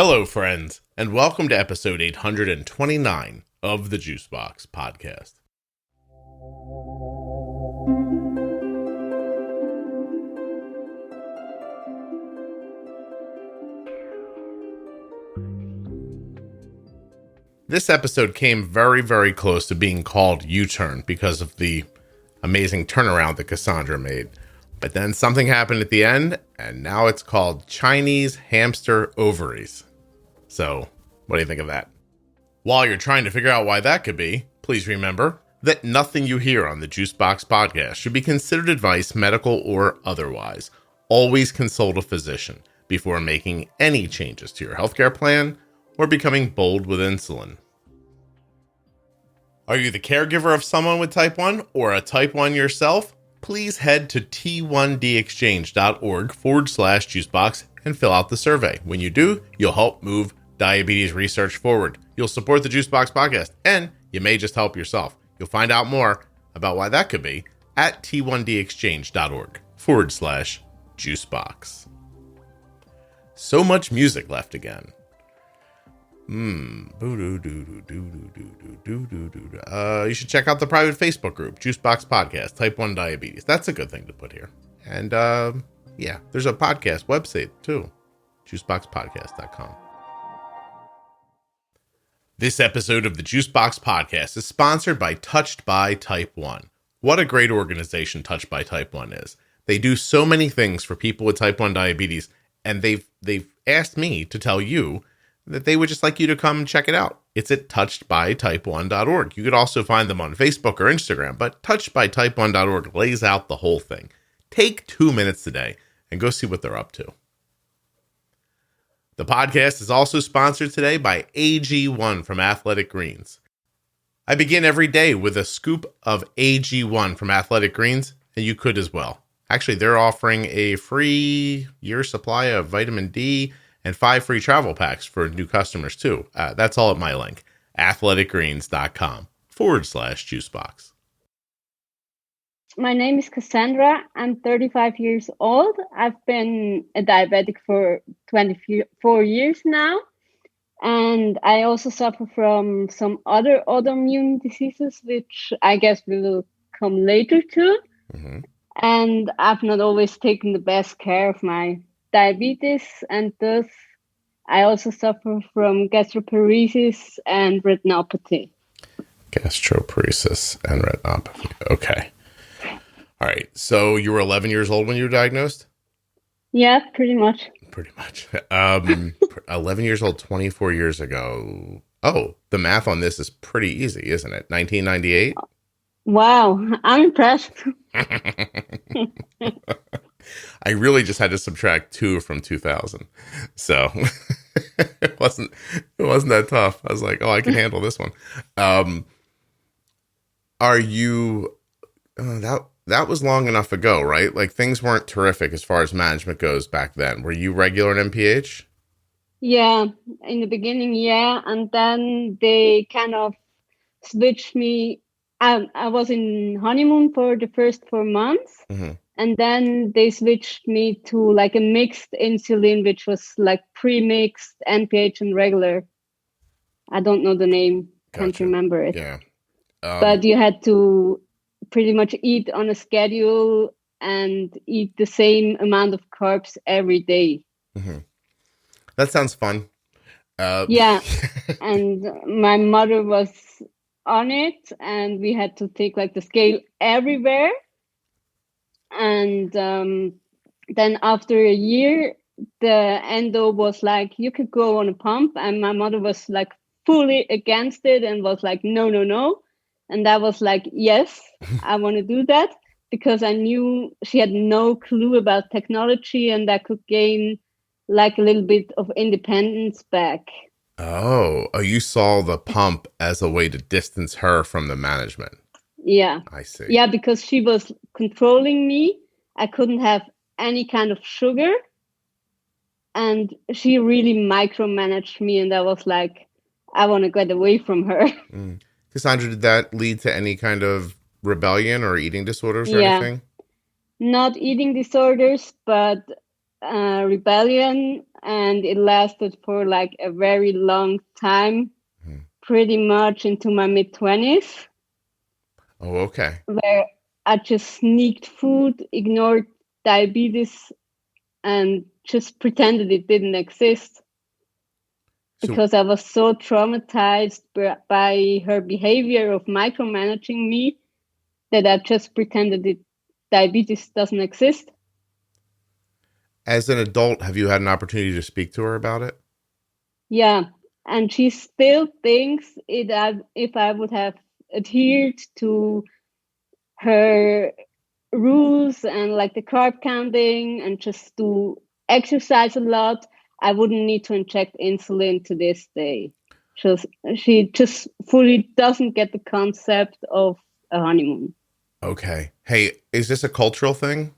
Hello, friends, and welcome to episode 829 of the Juicebox Podcast. This episode came very, very close to being called U-Turn because of the amazing turnaround that Cassandra made. But then something happened at the end, and now it's called Chinese Hamster Ovaries. So, what do you think of that? While you're trying to figure out why that could be, please remember that nothing you hear on the Juicebox Podcast should be considered advice, medical or otherwise. Always consult a physician before making any changes to your healthcare plan or becoming bold with insulin. Are you the caregiver of someone with type 1 or a type 1 yourself? Please head to t1dexchange.org/juicebox and fill out the survey. When you do, you'll help move diabetes research forward. You'll support the Juicebox Podcast, and you may just help yourself. You'll find out more about why that could be at t1dexchange.org/juicebox. So much music left again. You should check out the private Facebook group, Juicebox Podcast, Type 1 Diabetes. That's a good thing to put here. And yeah, there's a podcast website too, juiceboxpodcast.com. This episode of the Juicebox Podcast is sponsored by Touched by Type 1. What a great organization Touched by Type 1 is. They do so many things for people with type 1 diabetes, and they've asked me to tell you that they would just like you to come check it out. It's at touchedbytype1.org. You could also find them on Facebook or Instagram, but touchedbytype1.org lays out the whole thing. Take 2 minutes today and go see what they're up to. The podcast is also sponsored today by AG1 from Athletic Greens. I begin every day with a scoop of AG1 from Athletic Greens, and you could as well. Actually, they're offering a free year supply of vitamin D and 5 free travel packs for new customers too. That's all at my link, athleticgreens.com/juicebox. My name is Cassandra. I'm 35 years old. I've been a diabetic for 24 years now. And I also suffer from some other autoimmune diseases, which I guess we will come later to. Mm-hmm. And I've not always taken the best care of my diabetes, and thus I also suffer from gastroparesis and retinopathy. Gastroparesis and retinopathy. Okay. All right. So you were 11 years old when you were diagnosed? Yeah, pretty much. 11 years old, 24 years ago. Oh, the math on this is pretty easy, isn't it? 1998? Wow. I'm impressed. I really just had to subtract 2 from 2000. So it wasn't that tough. I was like, oh, I can handle this one. Are you, that was long enough ago, right? Like things weren't terrific as far as management goes back then. Were you regular in MPH? Yeah, in the beginning, yeah. And then they kind of switched me. I was in honeymoon for the first 4 months. Mm-hmm. And then they switched me to like a mixed insulin, which was like pre-mixed NPH and regular. I don't know the name. Gotcha. Can't remember it. Yeah. But you had to pretty much eat on a schedule and eat the same amount of carbs every day. Mm-hmm. That sounds fun. Yeah. And my mother was on it, and we had to take like the scale everywhere. And then after a year, the endo was like, you could go on a pump. And my mother was like fully against it and was like, no. And I was like, yes, I want to do that, because I knew she had no clue about technology and I could gain like a little bit of independence back. Oh, you saw the pump as a way to distance her from the management. Yeah. I see. Yeah, because she was controlling me. I couldn't have any kind of sugar. And she really micromanaged me. And I was like, I want to get away from her. Mm. Cassandra, did that lead to any kind of rebellion or eating disorders or anything? Not eating disorders, but rebellion. and it lasted for like a very long time, pretty much into my mid-20s. Oh, okay. Where I just sneaked food, ignored diabetes, and just pretended it didn't exist So, because I was so traumatized by her behavior of micromanaging me that I just pretended diabetes doesn't exist. as an adult, have you had an opportunity to speak to her about it? Yeah, and she still thinks if I would have adhered to her rules and like the carb counting and just do exercise a lot, I wouldn't need to inject insulin to this day. She just fully doesn't get the concept of a honeymoon. Okay. Hey, is this a cultural thing?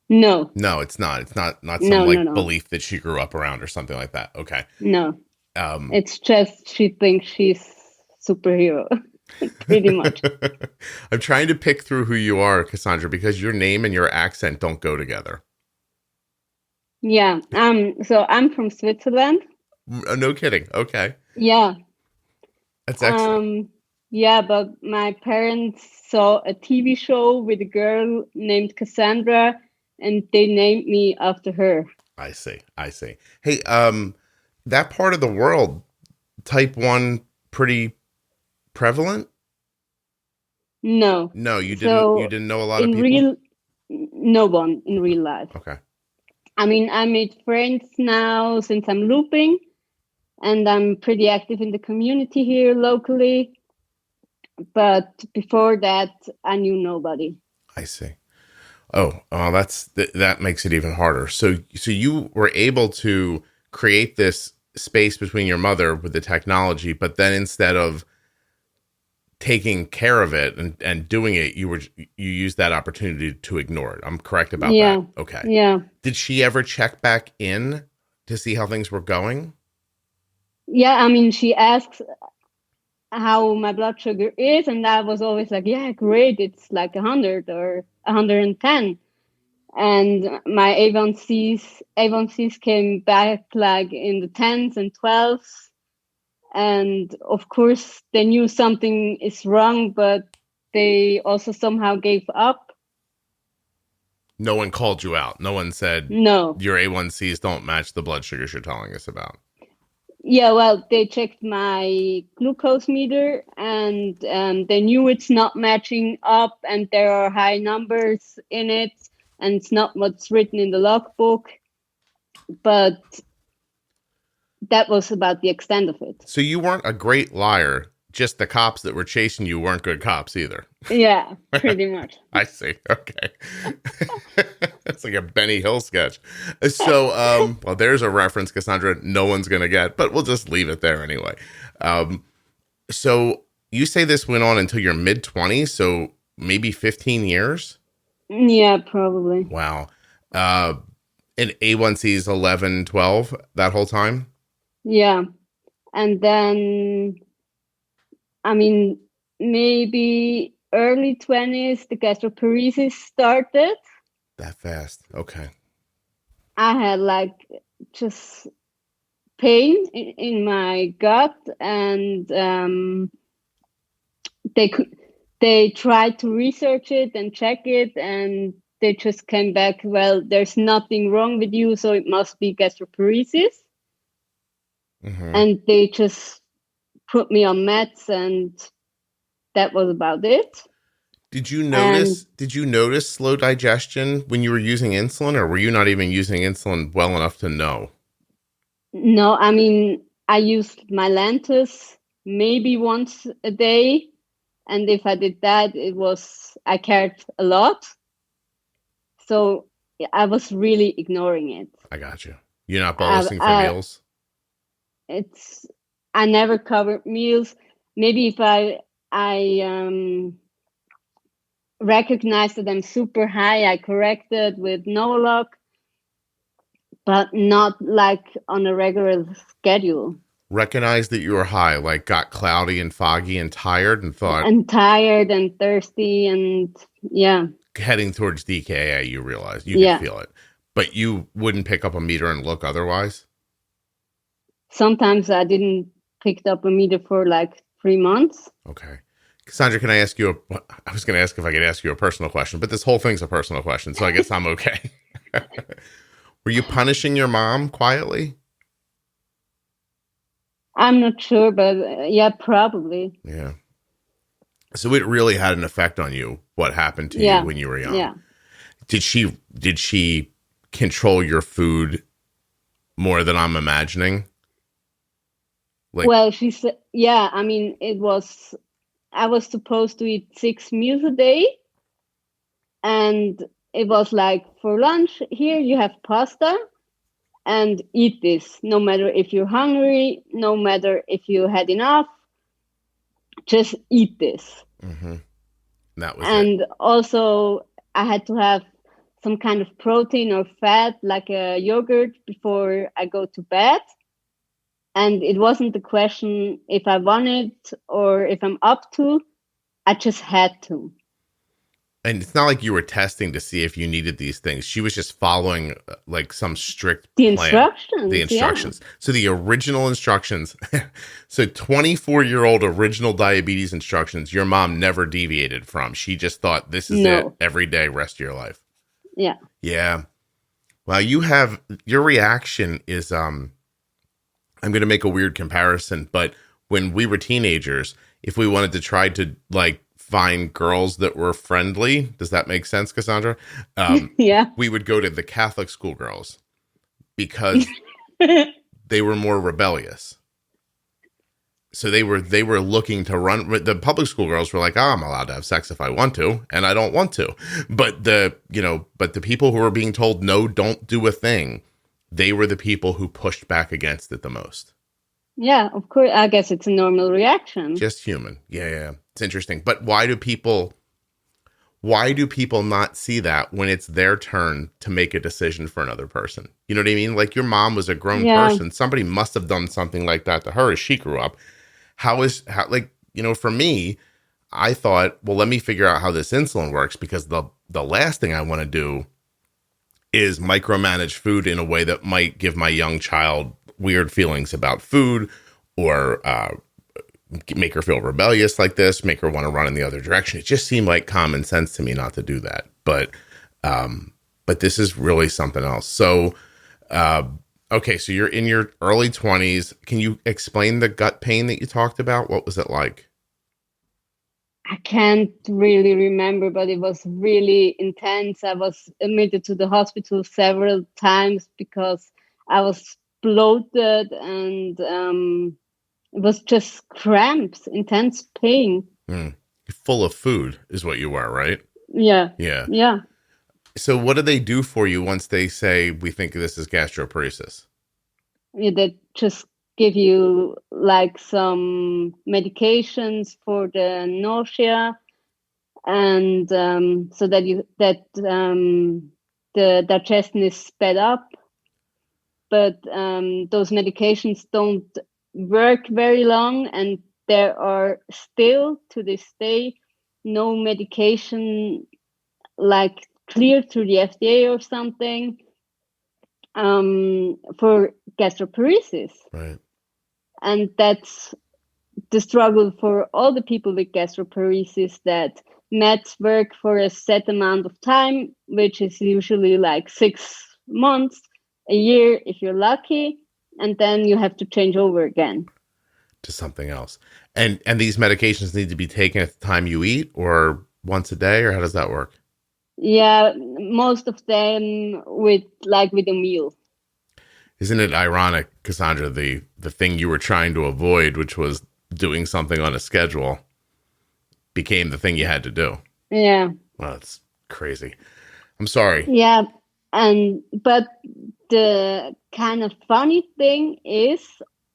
No, No, it's not. It's not some no, no, like no, belief that she grew up around or something like that. Okay. no. Um, It's just she thinks she's superhero, pretty much. I'm trying to pick through who you are, Cassandra, because your name and your accent don't go together. Yeah. So I'm from Switzerland. No kidding. Okay. Yeah. That's excellent. Yeah, but my parents saw a TV show with a girl named Cassandra, and they named me after her. I see. I see. Hey, that part of the world, type 1 pretty prevalent? No. No, you So didn't know a lot of in people? no one in real life. Okay. I mean, I made friends now since I'm looping, and I'm pretty active in the community here locally. But before that, I knew nobody. I see. Oh, that makes it even harder. So you were able to create this space between your mother with the technology, but then instead of taking care of it and doing it, you used that opportunity to ignore it. I'm correct about Yeah. that. Okay. Yeah. Did she ever check back in to see how things were going? Yeah. I mean, she asks how my blood sugar is, and I was always like, yeah, great, it's like 100 or 110. And my A1Cs came back like in the 10s and 12s, and of course they knew something is wrong, but they also somehow gave up. No one called you out. No one said No. your A1Cs don't match the blood sugars you're telling us about. Yeah, well, they checked my glucose meter, and they knew it's not matching up, and there are high numbers in it, and it's not what's written in the logbook. But that was about the extent of it. So you weren't a great liar. Just the cops that were chasing you weren't good cops either. Yeah, pretty much. I see. Okay. That's like a Benny Hill sketch. So, well, there's a reference, Cassandra, no one's going to get, but we'll just leave it there anyway. So you say this went on until your mid-20s, so maybe 15 years? Yeah, probably. Wow. And A1C is 11, 12 that whole time? Yeah. And then, I mean, maybe early 20s, the gastroparesis started. That fast. Okay. I had like just pain in my gut, and they tried to research it and check it, and they just came back, well, there's nothing wrong with you, so it must be gastroparesis. Mm-hmm. And they just put me on meds, and that was about it. Did you notice slow digestion when you were using insulin, or were you not even using insulin well enough to know? No, I mean, I used my Lantus maybe once a day. And if I did that, I cared a lot. So I was really ignoring it. I got you. You're not bolusing for meals? I never covered meals. Maybe if I recognized that I'm super high, I corrected with Novolog, but not like on a regular schedule. Recognize that you were high, like got cloudy and foggy and tired and thought... And tired and thirsty and, yeah. Heading towards DKA, you realized you could feel it. But you wouldn't pick up a meter and look otherwise? Sometimes I didn't pick up a meter for like 3 months. Okay. Cassandra, can I ask you I was going to ask if I could ask you a personal question, but this whole thing's a personal question, so I guess I'm okay. Were you punishing your mom quietly? I'm not sure, but yeah, probably. Yeah. So it really had an effect on you, what happened to you Yeah. when you were young. Yeah. Did she control your food more than I'm imagining? Like, Well, she said, yeah, I mean, I was supposed to eat 6 meals a day. And it was like, for lunch, here you have pasta and eat this. No matter if you're hungry, no matter if you had enough, just eat this. mm-hmm. That was And it. also, I had to have some kind of protein or fat, like a yogurt, before I go to bed. And it wasn't the question if I wanted or if I'm up to, I just had to. And it's not like you were testing to see if you needed these things. She was just following like some strict The plan. instructions. The instructions. Yeah. So the original instructions. So 24-year-old original diabetes instructions, your mom never deviated from. She just thought this is it every day, rest of your life. Yeah. Yeah. Well, your reaction is, I'm going to make a weird comparison, but when we were teenagers, if we wanted to try to like find girls that were friendly, does that make sense, Cassandra? Yeah. We would go to the Catholic schoolgirls because they were more rebellious. So they were looking to run. The public school girls were like, "Oh, I'm allowed to have sex if I want to, and I don't want to." But the people who were being told no, don't do a thing, they were the people who pushed back against it the most. Yeah, of course. I guess it's a normal reaction. Just human. Yeah. It's interesting. But why do people not see that when it's their turn to make a decision for another person? You know what I mean? Like your mom was a grown person. Somebody must have done something like that to her as she grew up. For me, I thought, well, let me figure out how this insulin works, because the last thing I want to do is micromanage food in a way that might give my young child weird feelings about food, or make her feel rebellious like this, make her want to run in the other direction. It just seemed like common sense to me not to do that. But this is really something else. So, okay, so you're in your early 20s. Can you explain the gut pain that you talked about? What was it like? I can't really remember, but it was really intense. I was admitted to the hospital several times because I was bloated, and it was just cramps, intense pain. Full of food is what you were, right? Yeah. So what do they do for you once they say, we think this is gastroparesis? Yeah, they just give you like some medications for the nausea, and so that the digestion is sped up. But those medications don't work very long, and there are still to this day no medication like cleared through the FDA or something for gastroparesis. Right. And that's the struggle for all the people with gastroparesis, that meds work for a set amount of time, which is usually like 6 months, a year if you're lucky, and then you have to change over again to something else. And these medications need to be taken at the time you eat, or once a day, or how does that work? Yeah, most of them with a meal. Isn't it ironic, Cassandra, the thing you were trying to avoid, which was doing something on a schedule, became the thing you had to do? Yeah. Well, it's crazy. I'm sorry. Yeah. But the kind of funny thing is,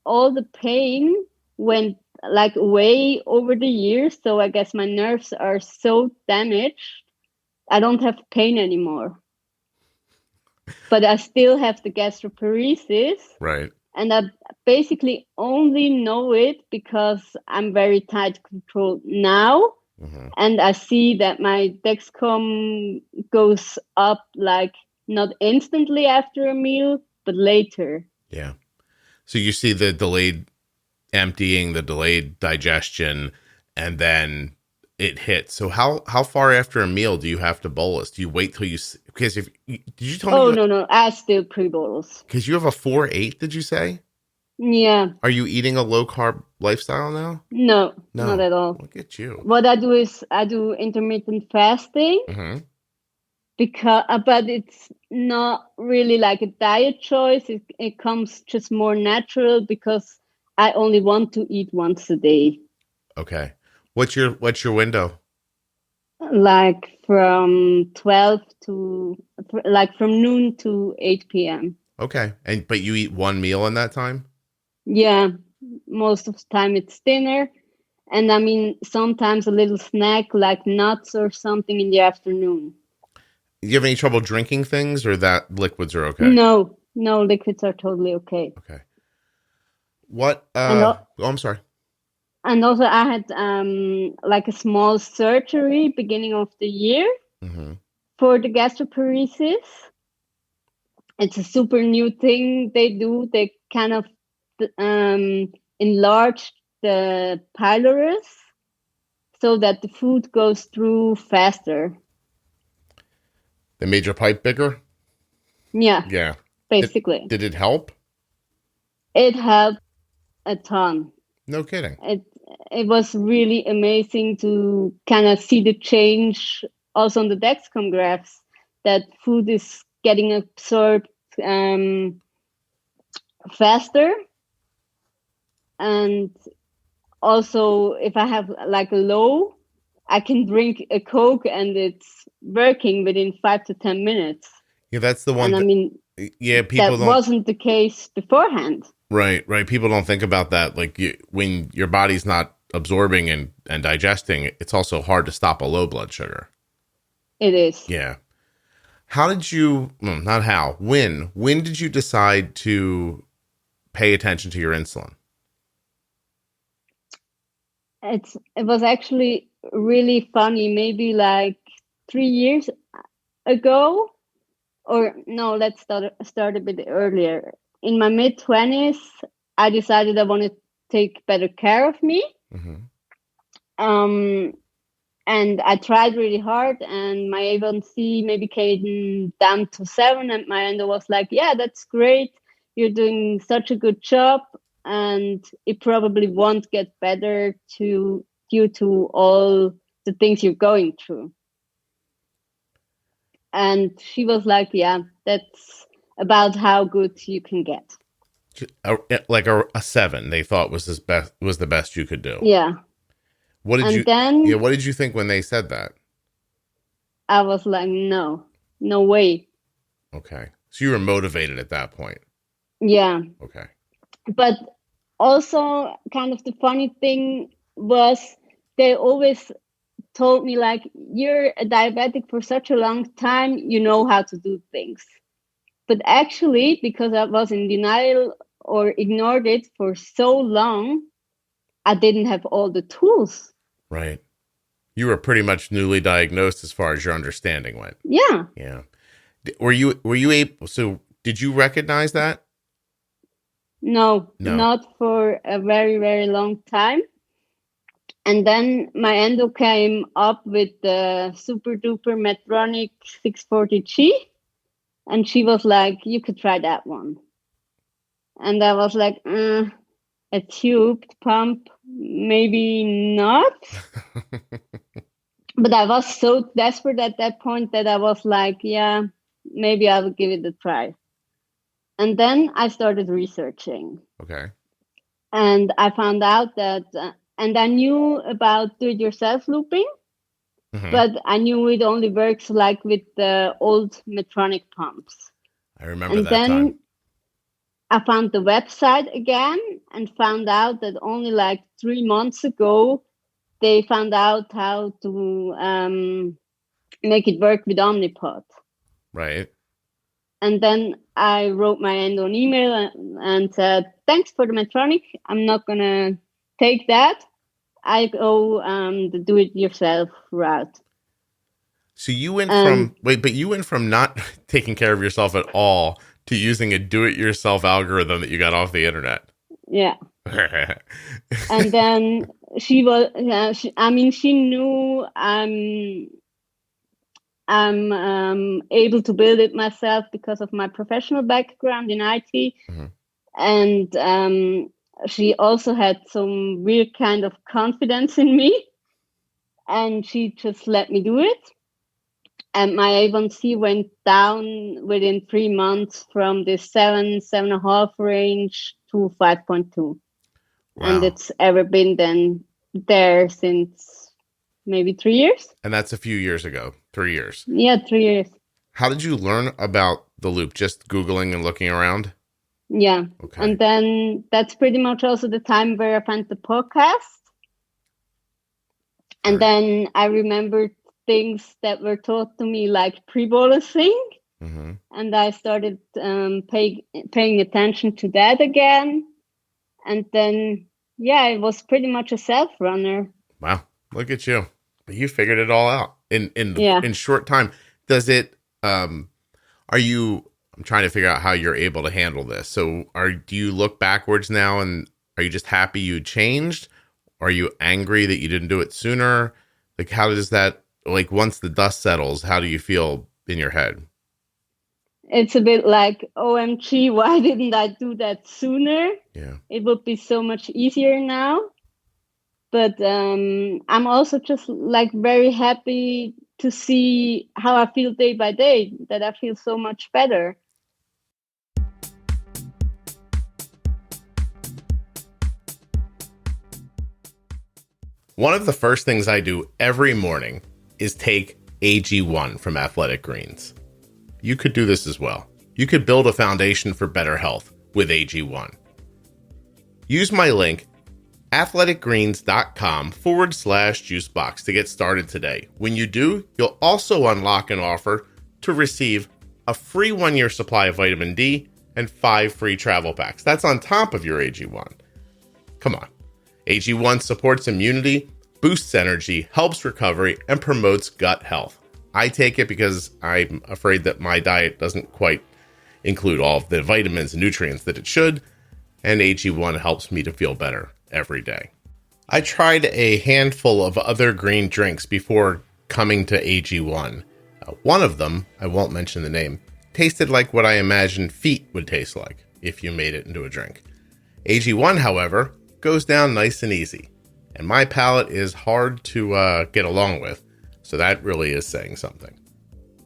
all the pain went like away over the years. So I guess my nerves are so damaged, I don't have pain anymore. But I still have the gastroparesis. Right. And I basically only know it because I'm very tight controlled now. Mm-hmm. And I see that my Dexcom goes up like not instantly after a meal, but later. Yeah. So you see the delayed emptying, the delayed digestion, and then it hits. So how far after a meal do you have to bolus? Do you wait till because if did you tell me? Oh, no, I still pre-bolus. Because you have a 4-8, did you say? Yeah. Are you eating a low carb lifestyle now? No, No. not at all. Look at you. What I do is I do intermittent fasting Mm-hmm. but it's not really like a diet choice. It comes just more natural because I only want to eat once a day. Okay. What's your window? Like from 12 to like from noon to 8 p.m. Okay. But you eat one meal in that time? Yeah, most of the time it's dinner. And I mean, sometimes a little snack like nuts or something in the afternoon. You have any trouble drinking things, or that liquids are okay? No, liquids are totally okay. Okay. What I'm sorry. And also I had like a small surgery beginning of the year Mm-hmm. for the gastroparesis. It's a super new thing they do. They kind of enlarge the pylorus so that the food goes through faster. They made your pipe bigger? Yeah. Yeah. Basically. Did it help? It helped a ton. No kidding. It was really amazing to kind of see the change also on the Dexcom graphs, that food is getting absorbed faster. And also if I have like a low, I can drink a Coke and it's working within 5 to 10 minutes. Yeah, that's the one. And I mean, people that wasn't the case beforehand. Right. People don't think about that. Like when your body's not absorbing and digesting, it's also hard to stop a low blood sugar. It is. Yeah. How did you? Not how. When? When did you decide to pay attention to your insulin? It was actually really funny. Maybe like 3 years ago, or no, let's start a bit earlier. In my mid-20s, I decided I want to take better care of me. Mm-hmm. And I tried really hard, and my A1C maybe came down to 7, and my endo was like, yeah, that's great. You're doing such a good job, and it probably won't get better due to all the things you're going through. And she was like, yeah, that's about how good you can get. Like a 7, they thought was the best you could do. Yeah. What did you think when they said that? I was like, no way. Okay. So you were motivated at that point. Yeah. Okay. But also kind of the funny thing was they always told me like, you're a diabetic for such a long time, you know how to do things. But actually, because I was in denial or ignored it for so long, I didn't have all the tools. Right. You were pretty much newly diagnosed as far as your understanding went. Yeah. Yeah. Were you able, so did you recognize that? No, not for a very, very long time. And then my endo came up with the super duper Medtronic 640G. And she was like, you could try that one. And I was like, a tubed pump, maybe not. But I was so desperate at that point that I was like, yeah, maybe I will give it a try. And then I started researching. Okay. And I found out that, and I knew about do-it-yourself looping, but I knew it only works like with the old Medtronic pumps. I remember that time. And then I found the website again and found out that only like 3 months ago, they found out how to make it work with Omnipod. Right. And then I wrote my endo an email and said, thanks for the Medtronic. I'm not going to take that. I go the do-it-yourself route. So you went And from not taking care of yourself at all to using a do-it-yourself algorithm that you got off the internet. yeah, and then she was, I mean, she knew I'm able to build it myself because of my professional background in IT. Mhm. And she also had some weird kind of confidence in me. And she just let me do it. And my A1C went down within 3 months from the 7.5 range to 5.2. And Wow. it's ever been then there since maybe 3 years. And that's a few years ago, 3 years. Yeah, 3 years. How did you learn about the loop? Just Googling and looking around? Yeah. Okay. And then that's pretty much also the time where I found the podcast. All And right. then I remembered things that were taught to me, like pre-bolusing. Mm-hmm. And I started paying attention to that again. And then, yeah, it was pretty much a self-runner. Wow. Look at you. You figured it all out Yeah. in short time. Does it are you I'm trying to figure out how you're able to handle this. So do you look backwards now and are you just happy you changed? Are you angry that you didn't do it sooner? Like how does that like once the dust settles, how do you feel in your head? It's a bit like, OMG, why didn't I do that sooner? Yeah. It would be so much easier now. But I'm also just like very happy to see how I feel day by day, that I feel so much better. One of the first things I do every morning is take AG1 from Athletic Greens. You could do this as well. You could build a foundation for better health with AG1. Use my link, athleticgreens.com/juicebox to get started today. When you do, you'll also unlock an offer to receive a free 1-year supply of vitamin D and 5 free travel packs. That's on top of your AG1. Come on. AG1 supports immunity, boosts energy, helps recovery, and promotes gut health. I take it because I'm afraid that my diet doesn't quite include all of the vitamins and nutrients that it should, and AG1 helps me to feel better every day. I tried a handful of other green drinks before coming to AG1. One of them, I won't mention the name, tasted like what I imagined feet would taste like if you made it into a drink. AG1, however, goes down nice and easy, and my palate is hard to get along with, so that really is saying something.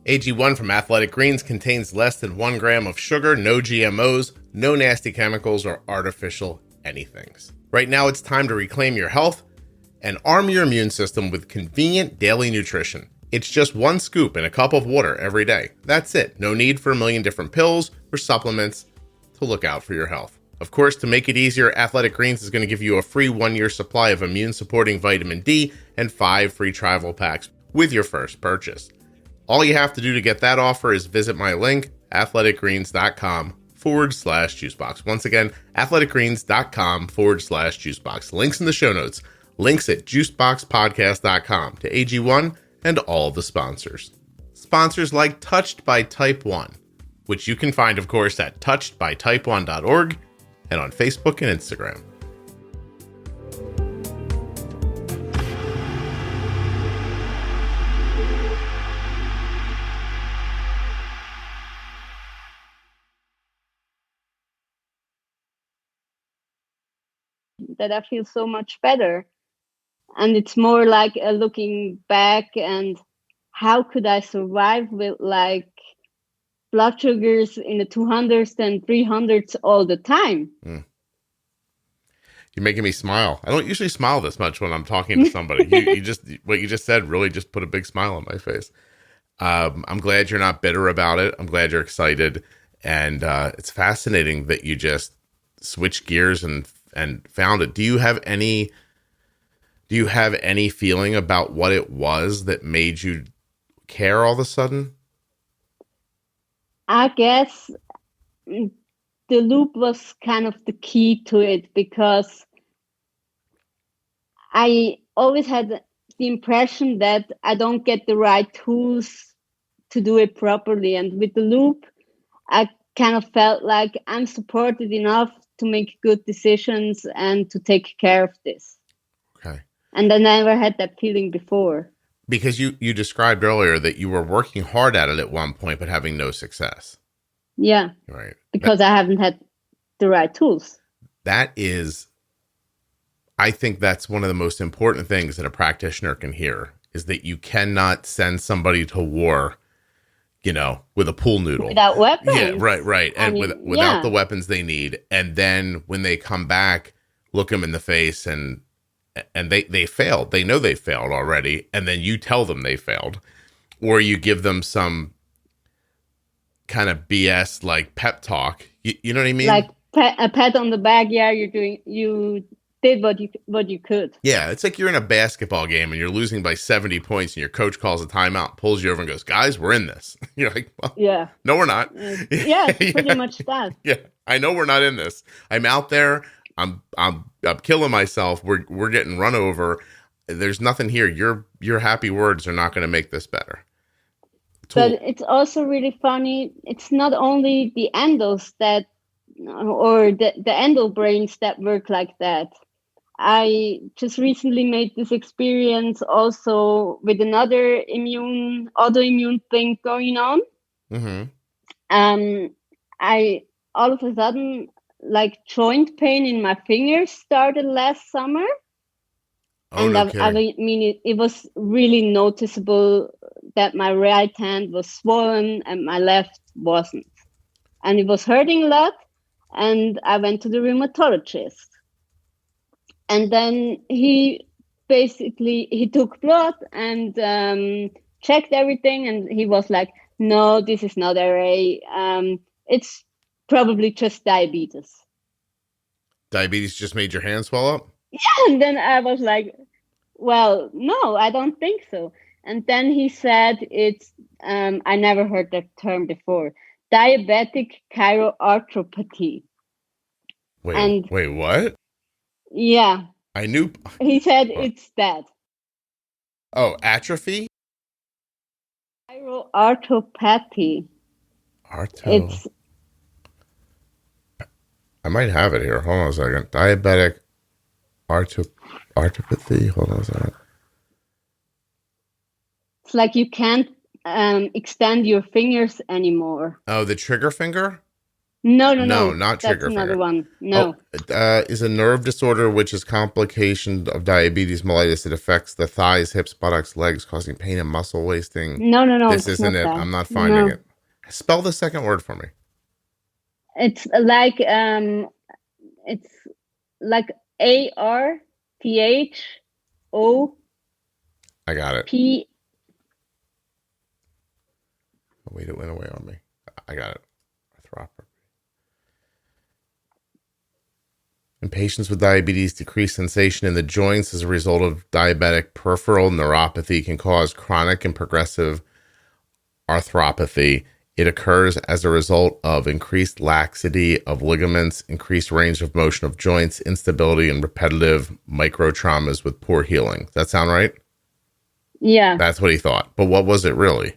AG1 from Athletic Greens contains less than 1 gram of sugar, no GMOs, no nasty chemicals or artificial anythings. Right now it's time to reclaim your health and arm your immune system with convenient daily nutrition. It's just 1 scoop in a cup of water every day. That's it. No need for a million different pills or supplements to look out for your health. Of course, to make it easier, Athletic Greens is going to give you a free 1-year supply of immune-supporting vitamin D and 5 free travel packs with your first purchase. All you have to do to get that offer is visit my link, athleticgreens.com/juicebox. Once again, athleticgreens.com/juicebox. Links in the show notes. Links at juiceboxpodcast.com to AG1 and all the sponsors. Sponsors like Touched by Type 1, which you can find, of course, at touchedbytype1.org and on Facebook and Instagram. That I feel so much better. And it's more like looking back and how could I survive with like blood sugars in the 200s and 300s all the time? You're making me smile. I don't usually smile this much when I'm talking to somebody. You just, what you just said really just put a big smile on my face. I'm glad you're not bitter about it. I'm glad you're excited. And it's fascinating that you just switched gears and found it. Do you have any feeling about what it was that made you care all of a sudden? I guess the loop was kind of the key to it, because I always had the impression that I don't get the right tools to do it properly. And with the loop, I kind of felt like I'm supported enough to make good decisions and to take care of this. Okay. And I never had that feeling before. Because you described earlier that you were working hard at it at one point, but having no success. Yeah. Right. Because I haven't had the right tools. That is, I think that's one of the most important things that a practitioner can hear, is that you cannot send somebody to war, you know, with a pool noodle. Without weapons. Yeah, right. And without the weapons they need. And then when they come back, look them in the face and they failed. They know they failed already. And then you tell them they failed. Or you give them some kind of BS like pep talk. You know what I mean? Like a pat on the back. Yeah, you did what you could. Yeah, it's like you're in a basketball game and you're losing by 70 points and your coach calls a timeout, pulls you over and goes, "Guys, we're in this." You're like, well, yeah. No, we're not. Yeah, it's pretty much that. Yeah, I know we're not in this. I'm out there. I'm killing myself. We're getting run over. There's nothing here. Your happy words are not going to make this better. But it's also really funny. It's not only the endos that, or the endo brains that work like that. I just recently made this experience also with another autoimmune thing going on. Mm-hmm. I all of a sudden, like, joint pain in my fingers started last summer. Oh, and no kidding. I mean, it was really noticeable that my right hand was swollen and my left wasn't. And it was hurting a lot. And I went to the rheumatologist. And then he took blood and checked everything. And he was like, "No, this is not RA. It's probably just diabetes." Diabetes just made your hand swell up? Yeah, and then I was like, "Well, no, I don't think so." And then he said it's, I never heard that term before, diabetic chiroarthropathy. Wait, what? Yeah. I knew. He said it's that. Oh, atrophy? Chiroarthropathy. It's. I might have it here. Hold on a second. Diabetic arthropathy. Hold on a second. It's like you can't extend your fingers anymore. Oh, the trigger finger? No, not trigger That's another finger. one. No. Is a nerve disorder which is complication of diabetes mellitus. It affects the thighs, hips, buttocks, legs, causing pain and muscle wasting. No. This isn't it. That. I'm not finding it. Spell the second word for me. It's like ARTHO. I got it. P. Oh, wait, it went away on me. I got it. Arthropathy. In patients with diabetes, decreased sensation in the joints as a result of diabetic peripheral neuropathy can cause chronic and progressive arthropathy. It occurs as a result of increased laxity of ligaments, increased range of motion of joints, instability, and repetitive microtraumas with poor healing. Does that sound right? Yeah. That's what he thought. But what was it really?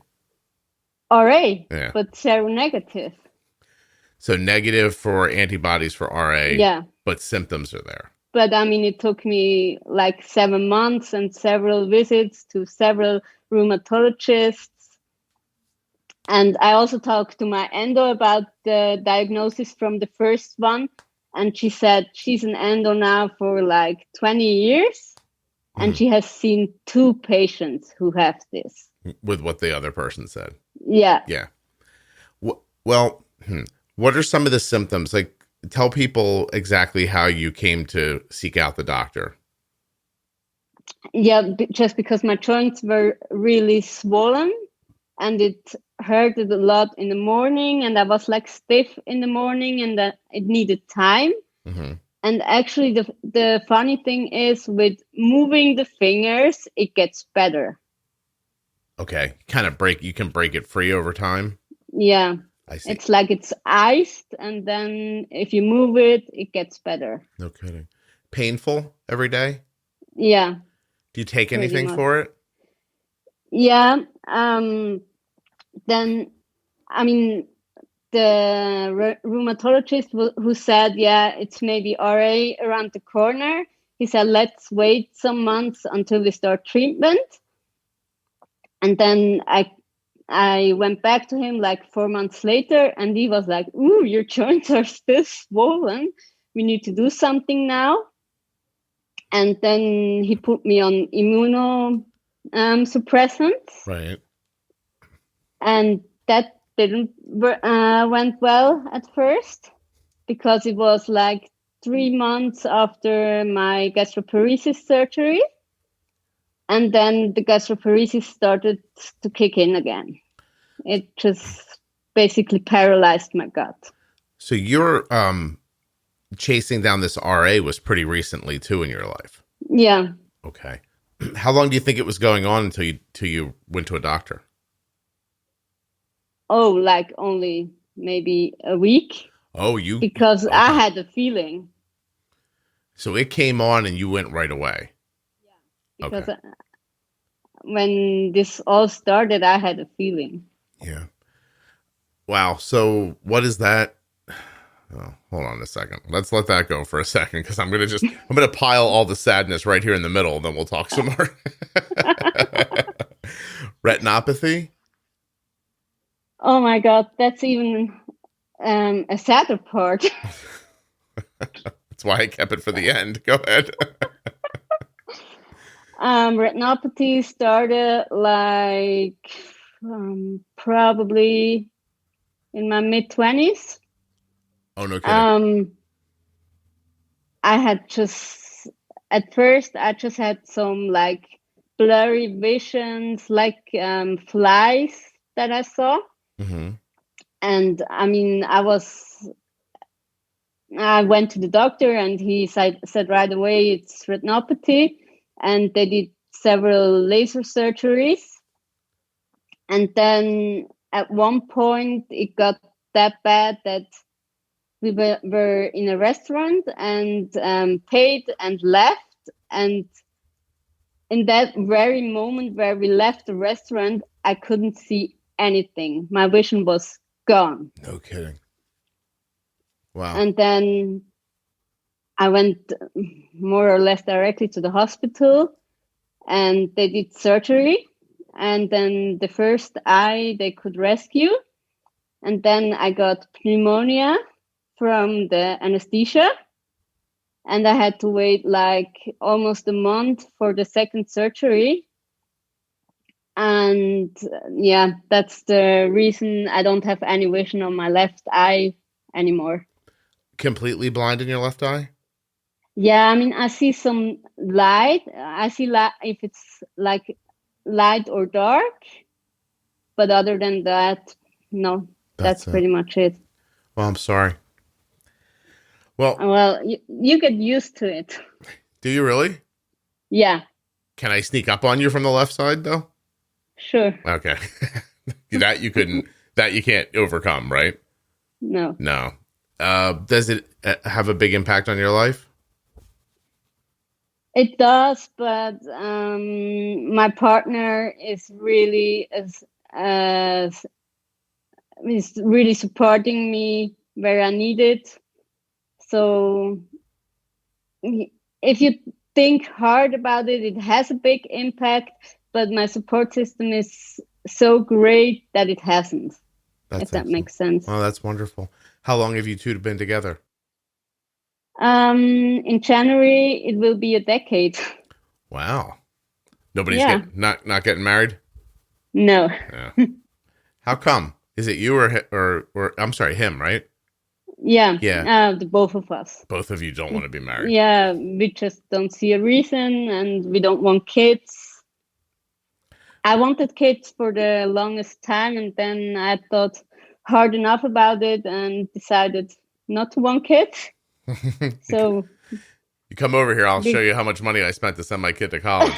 RA, yeah. But seronegative. So negative for antibodies for RA, yeah. But symptoms are there. But I mean, it took me like 7 months and several visits to several rheumatologists. And I also talked to my endo about the diagnosis from the first one. And she said she's an endo now for like 20 years. And she has seen 2 patients who have this. With what the other person said. Yeah. Yeah. Well, what are some of the symptoms? Like, tell people exactly how you came to seek out the doctor. Yeah, just because my joints were really swollen and it hurted a lot in the morning and I was like stiff in the morning and that it needed time. Mm-hmm. And actually the funny thing is with moving the fingers, it gets better. Okay. You can break it free over time. Yeah. I see. It's like it's iced and then if you move it, it gets better. No kidding. Painful every day? Yeah. Do you take pretty anything much. for it? Yeah. Then, I mean, the rheumatologist who said, yeah, it's maybe RA around the corner. He said, let's wait some months until we start treatment. And then I went back to him like 4 months later, and he was like, ooh, your joints are still swollen. We need to do something now. And then he put me on immunosuppressants. Right. And that didn't went well at first, because it was like 3 months after my gastroparesis surgery. And then the gastroparesis started to kick in again. It just basically paralyzed my gut. So you're chasing down this RA was pretty recently too in your life. Yeah. Okay. How long do you think it was going on until you went to a doctor? Oh, like only maybe a week. Oh, because okay. I had a feeling. So it came on and you went right away. Yeah. Because okay. When this all started, I had a feeling. Yeah. Wow. So what is that? Oh, hold on a second. Let's let that go for a second, because I'm gonna pile all the sadness right here in the middle, and then we'll talk some more. Retinopathy. Oh my God, that's even a sadder part. That's why I kept it for the end. Go ahead. Retinopathy started like probably in my mid-20s. Oh, no kidding. I had at first I just had some like blurry visions, like flies that I saw. Mm-hmm. And I mean, I went to the doctor, and he said right away it's retinopathy, and they did several laser surgeries. And then at one point it got that bad that we were in a restaurant and paid and left. And in that very moment where we left the restaurant, I couldn't see anything. My vision was gone. No kidding. Wow. And then I went more or less directly to the hospital, and they did surgery. And then the first eye they could rescue. And then I got pneumonia from the anesthesia. And I had to wait like almost a month for the second surgery. And yeah, that's the reason I don't have any vision on my left eye anymore. Completely blind in your left eye? Yeah, I mean, I see some light. I see if it's like light or dark. But other than that, no, that's pretty much it. Well, I'm sorry. Well, you get used to it. Do you really? Yeah. Can I sneak up on you from the left side, though? Sure. Okay. That you can't overcome, right? No. No. Does it have a big impact on your life? It does, but my partner is really is really supporting me where I need it. So if you think hard about it, it has a big impact, but my support system is so great that it hasn't. If that makes sense. Oh, that's wonderful. How long have you two been together? In January, it will be a decade. Wow. Nobody's not getting married? No. Yeah. How come? Is it you or I'm sorry, him, right? Yeah. Yeah. The both of us. Both of you don't want to be married. Yeah, we just don't see a reason, and we don't want kids. I wanted kids for the longest time, and then I thought hard enough about it and decided not to want kids. So you come over here, I'll show you how much money I spent to send my kid to college.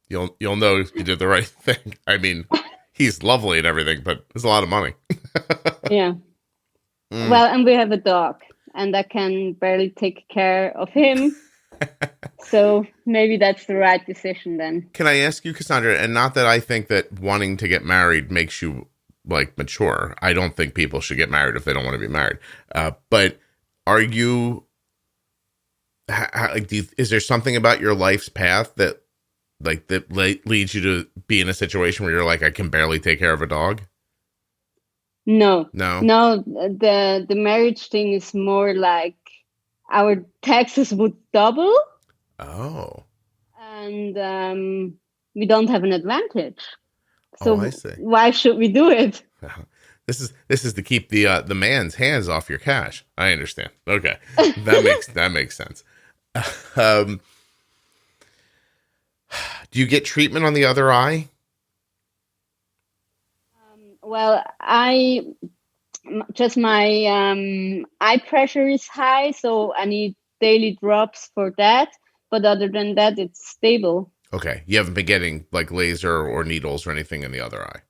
You'll know you did the right thing. I mean, he's lovely and everything, but it's a lot of money. Yeah. Well, and we have a dog, and I can barely take care of him. So maybe that's the right decision then. Can I ask you, Cassandra, and not that I think that wanting to get married makes you like mature. I don't think people should get married if they don't want to be married. But are you, like, is there something about your life's path that leads you to be in a situation where you're like, I can barely take care of a dog? No, No. the marriage thing is more like our taxes would double. Oh. And we don't have an advantage. So I see. why should we do it? This is to keep the man's hands off your cash. I understand. Okay, that makes sense. Do you get treatment on the other eye? Well, my eye pressure is high, so I need daily drops for that. But other than that, it's stable. Okay, you haven't been getting like laser or needles or anything in the other eye.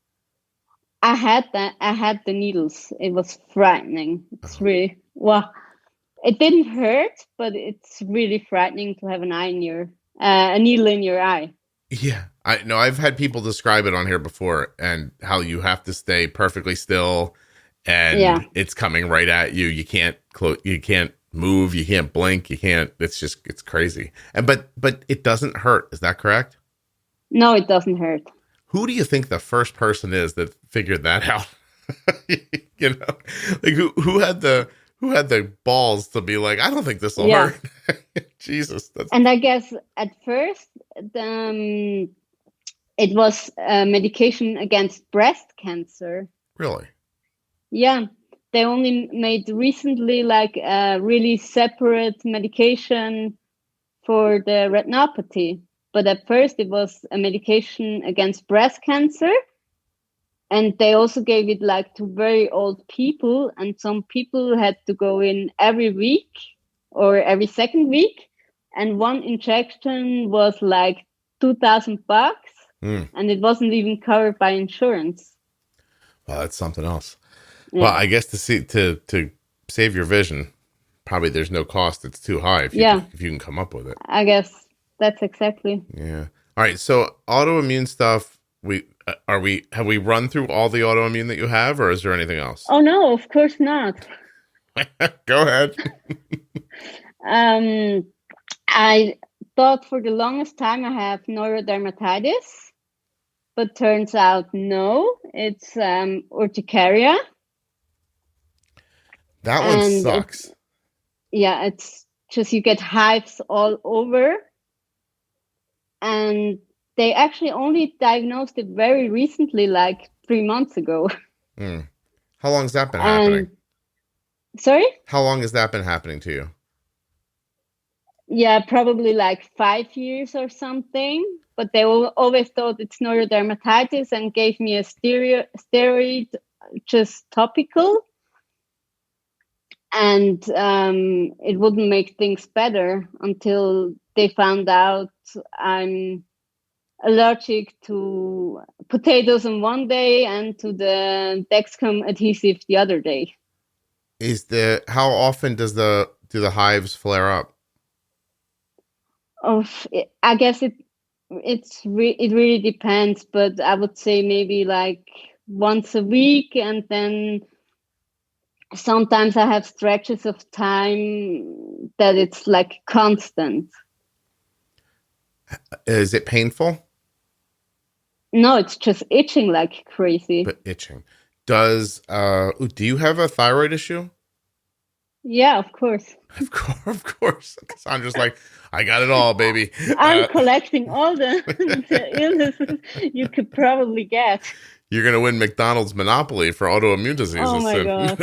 I had that. I had the needles. It was frightening. It's really, well, it didn't hurt, but it's really frightening to have a needle in your eye. Yeah, I know. I've had people describe it on here before, and how you have to stay perfectly still, and it's coming right at you. You can't you can't move. You can't blink. You can't. It's crazy. And but it doesn't hurt. Is that correct? No, it doesn't hurt. Who do you think the first person is that figured that out? You know, like who had the balls to be like, I don't think this will hurt. Jesus. And I guess at first, it was medication against breast cancer. Really? Yeah. They only made recently like a really separate medication for the retinopathy. But at first it was a medication against breast cancer. And they also gave it like to very old people. And some people had to go in every week or every second week. And one injection was like $2,000. And it wasn't even covered by insurance. Well, that's something else. Yeah. Well, I guess to save your vision, probably there's no cost. It's too high if you can come up with it. I guess that's exactly. Yeah. All right. So autoimmune stuff. Have we run through all the autoimmune that you have, or is there anything else? Oh no, of course not. Go ahead. I thought for the longest time I have neurodermatitis, but turns out no, it's urticaria. That one sucks. It's just you get hives all over. And they actually only diagnosed it very recently, like 3 months ago. How long has that been happening? Sorry? How long has that been happening to you? Yeah, probably like 5 years or something. But they always thought it's neurodermatitis and gave me a steroid, just topical. And it wouldn't make things better until they found out I'm allergic to potatoes on one day and to the Dexcom adhesive the other day. How often do the hives flare up? I guess it really depends, but I would say maybe like once a week, and then sometimes I have stretches of time that it's like constant. Is it painful? No, it's just itching like crazy. But itching. Do you have a thyroid issue? Yeah, of course. Of course. Cassandra's like, I got it all, baby. I'm collecting all the illnesses you could probably get. You're going to win McDonald's monopoly for autoimmune diseases. Oh my God.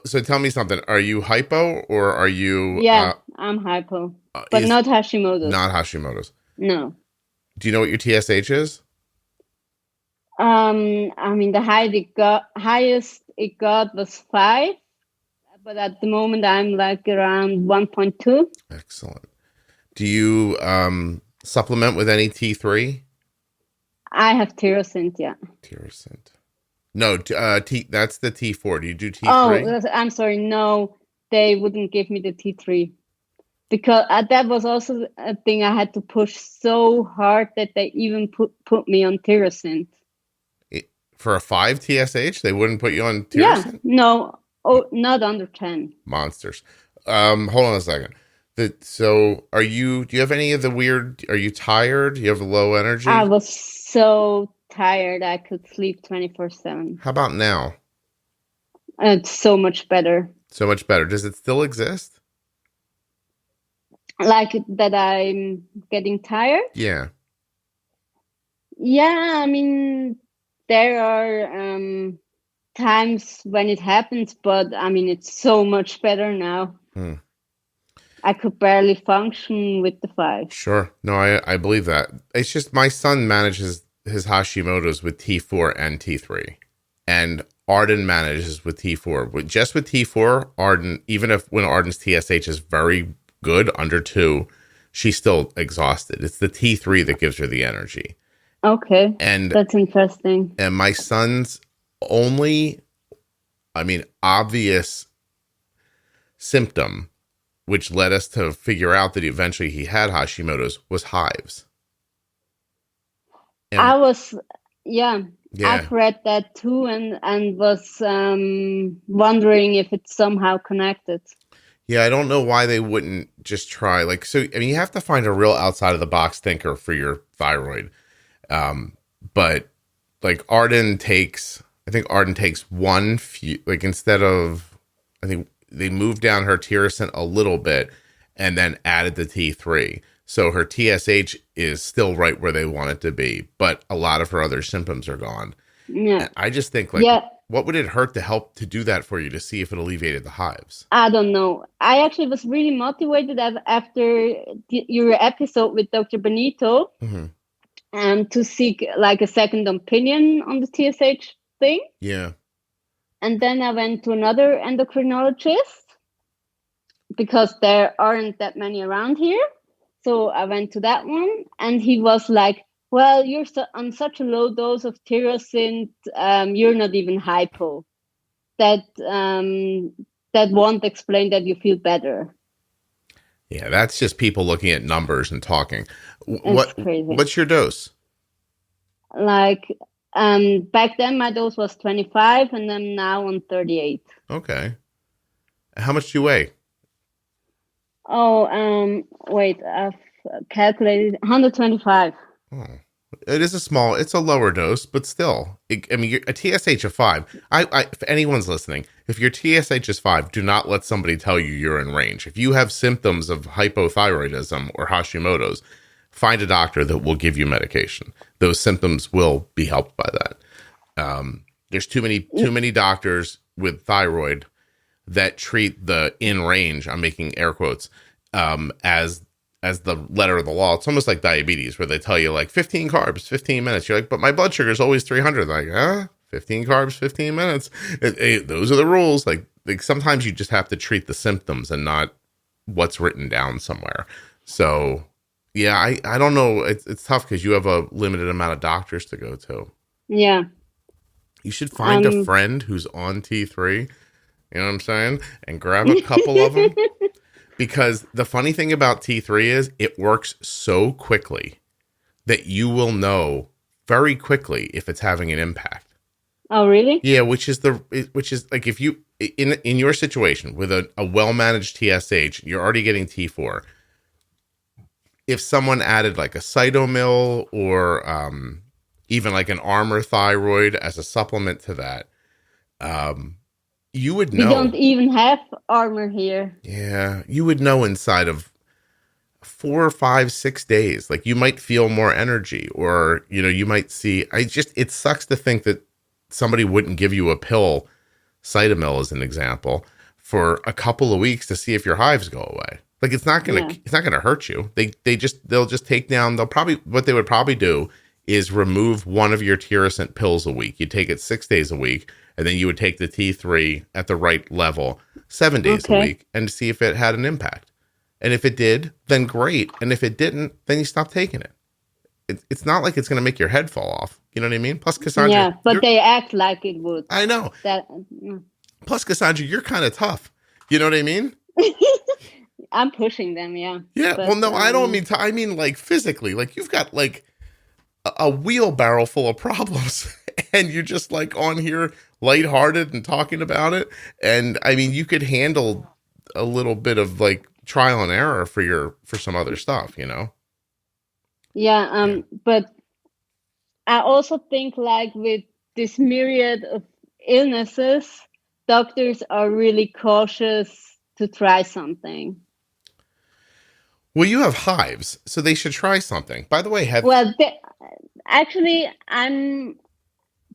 So tell me something. Are you hypo or are you... Yeah, I'm hypo. But not Hashimoto's. Not Hashimoto's. No. Do you know what your TSH is? I mean, the highest it got was 5. But at the moment, I'm like around 1.2. Excellent. Do you supplement with any T3? I have tyrosine, yeah. Tyrosine. No, that's the T4. Do you do T3? Oh, I'm sorry. No, they wouldn't give me the T3. because that was also a thing I had to push so hard that they even put me on tyrosine. For a 5 TSH, they wouldn't put you on Yeah, tyrosine? no, not under 10. Monsters. Hold on a second. So do you have any of the weird, are you tired? Do you have low energy? I was so tired I could sleep 24/7. How about now? It's so much better. So much better. Does it still exist? Like that I'm getting tired? Yeah. Yeah, I mean, there are times when it happens, but I mean, it's so much better now. I could barely function with the 5. Sure. No, I believe that. It's just my son manages his Hashimoto's with T4 and T3. And Arden manages with T4. Just with T4, Arden, even if when Arden's TSH is very good, under 2, she's still exhausted. It's the T3 that gives her the energy. Okay. And that's interesting. And my son's only, obvious symptom, which led us to figure out that eventually he had Hashimoto's, was hives. And I've read that too, and was wondering if it's somehow connected. Yeah, I don't know why they wouldn't just try. You have to find a real outside of the box thinker for your thyroid. But Arden takes one few, instead of, I think they moved down her tyrosine a little bit and then added the T3. So her TSH is still right where they want it to be, but a lot of her other symptoms are gone. Yeah. And I just think what would it hurt to help to do that for you to see if it alleviated the hives? I don't know. I actually was really motivated after your episode with Dr. Benito to seek a second opinion on the TSH thing. Yeah. And then I went to another endocrinologist because there aren't that many around here. So I went to that one, and he was like, well, you're on such a low dose of tyrosine, you're not even hypo. That won't explain that you feel better. Yeah, that's just people looking at numbers and talking. Crazy. What's your dose? Back then my dose was 25, and I'm now on 38. Okay. How much do you weigh? Oh, wait, I've calculated 125. Oh, it's a lower dose, but still, a TSH of 5. If anyone's listening, if your TSH is 5, do not let somebody tell you you're in range. If you have symptoms of hypothyroidism or Hashimoto's, find a doctor that will give you medication. Those symptoms will be helped by that. There's too many doctors with thyroid that treat the in range, I'm making air quotes, as the letter of the law. It's almost like diabetes, where they tell you 15 carbs, 15 minutes. You're like, but my blood sugar is always 300. They're like, 15 carbs, 15 minutes. Those are the rules. Sometimes you just have to treat the symptoms and not what's written down somewhere. So yeah, I don't know. It's tough because you have a limited amount of doctors to go to. Yeah. You should find a friend who's on T3. You know what I'm saying? And grab a couple of them. Because the funny thing about T3 is it works so quickly that you will know very quickly if it's having an impact. Oh, really? Yeah, which is if you, in your situation with a well-managed TSH, you're already getting T4. If someone added a Cytomil or even an Armour thyroid as a supplement to that, you would know. We don't even have Armour here. Yeah, you would know inside of 4, 5, 6 days. You might feel more energy, or you might see. It sucks to think that somebody wouldn't give you a pill, Cytomil as an example, for a couple of weeks to see if your hives go away. It's not gonna hurt you. They'll just take down. What they would probably do is remove one of your tyrosine pills a week. You take it 6 days a week, and then you would take the T3 at the right level 7 days a week and see if it had an impact. And if it did, then great. And if it didn't, then you stop taking it. It's not like it's going to make your head fall off. You know what I mean? Plus, Cassandra. Yeah, but they act like it would. I know. Plus, Cassandra, you're kind of tough. You know what I mean? I'm pushing them, yeah. Yeah. But Well, no, I don't mean I mean like physically. Like you've got like a wheelbarrow full of problems, and you're just like on here lighthearted and talking about it. And I mean, you could handle a little bit of like trial and error for some other stuff, you know? yeah, but I also think like with this myriad of illnesses, doctors are really cautious to try something. Well, you have hives, so they should try something. By the way, Well, actually,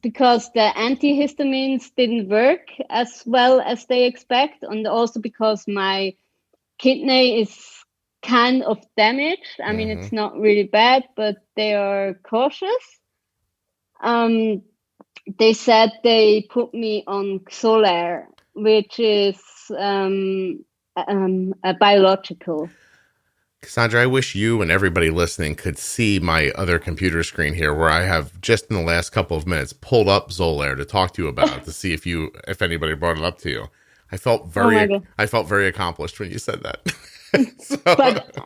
because the antihistamines didn't work as well as they expect, and also because my kidney is kind of damaged. I mean, it's not really bad, but they are cautious. They said they put me on Xolair, which is a biological. Cassandra, I wish you and everybody listening could see my other computer screen here, where I have just in the last couple of minutes pulled up Xolair to talk to you about to see if anybody brought it up to you. I felt very accomplished when you said that. So. But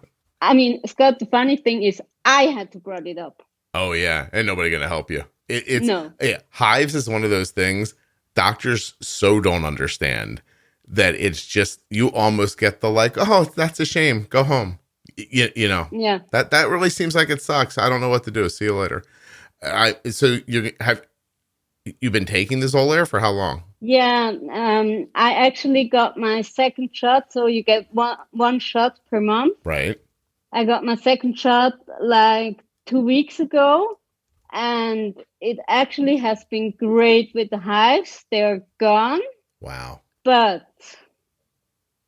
I mean, Scott, the funny thing is, I had to brought it up. Oh yeah, ain't nobody gonna help you. No. Yeah, hives is one of those things doctors so don't understand that it's just you almost get the like, oh, that's a shame, go home. You know, yeah, that really seems like it sucks. I don't know what to do. See you later. So you've been taking the Xolair for how long? Yeah, I actually got my second shot. So you get one shot per month. Right. I got my second shot like 2 weeks ago, and it actually has been great with the hives. They're gone. Wow. But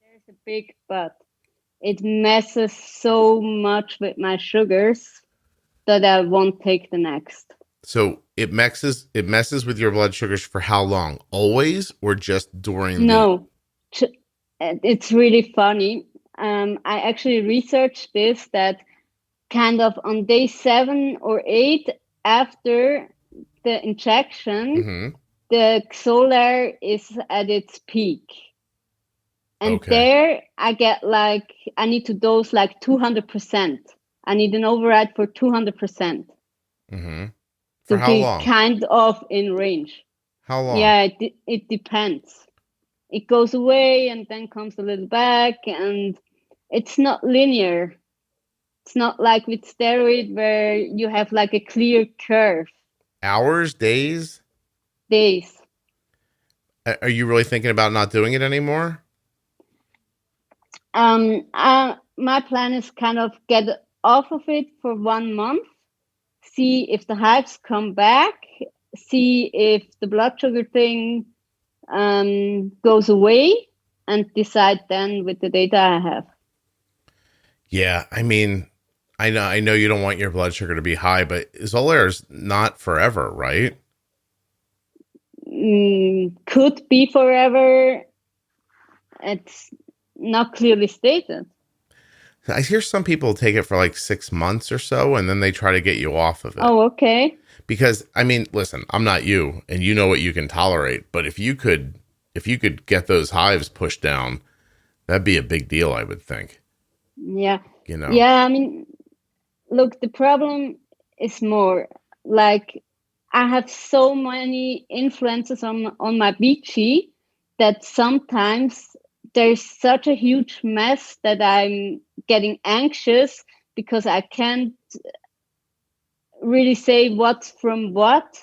there's a big but. It messes so much with my sugars that I won't take the next. So it messes with your blood sugars for how long? Always, or just during? No, it's really funny. I actually researched this, that kind of on day 7 or 8 after the injection, the Xolair is at its peak. And there I get like, I need to dose like 200%. I need an override for 200%. For how long? Kind of in range. How long? Yeah, it depends. It goes away and then comes a little back, and it's not linear. It's not like with steroid where you have like a clear curve. Hours, days? Days. Are you really thinking about not doing it anymore? My plan is kind of get off of it for 1 month, see if the hives come back, see if the blood sugar thing goes away, and decide then with the data I have. Yeah, I mean, I know you don't want your blood sugar to be high, but Xolair is not forever, right? Could be forever. It's not clearly stated. I hear some people take it for like 6 months or so, and then they try to get you off of it. Oh, okay. Because I mean, listen, I'm not you, and you know what you can tolerate. But if you could get those hives pushed down, that'd be a big deal, I would think. Yeah. You know. Yeah, I mean, look, the problem is more like I have so many influences on my BG that sometimes there's such a huge mess that I'm getting anxious because I can't really say what's from what.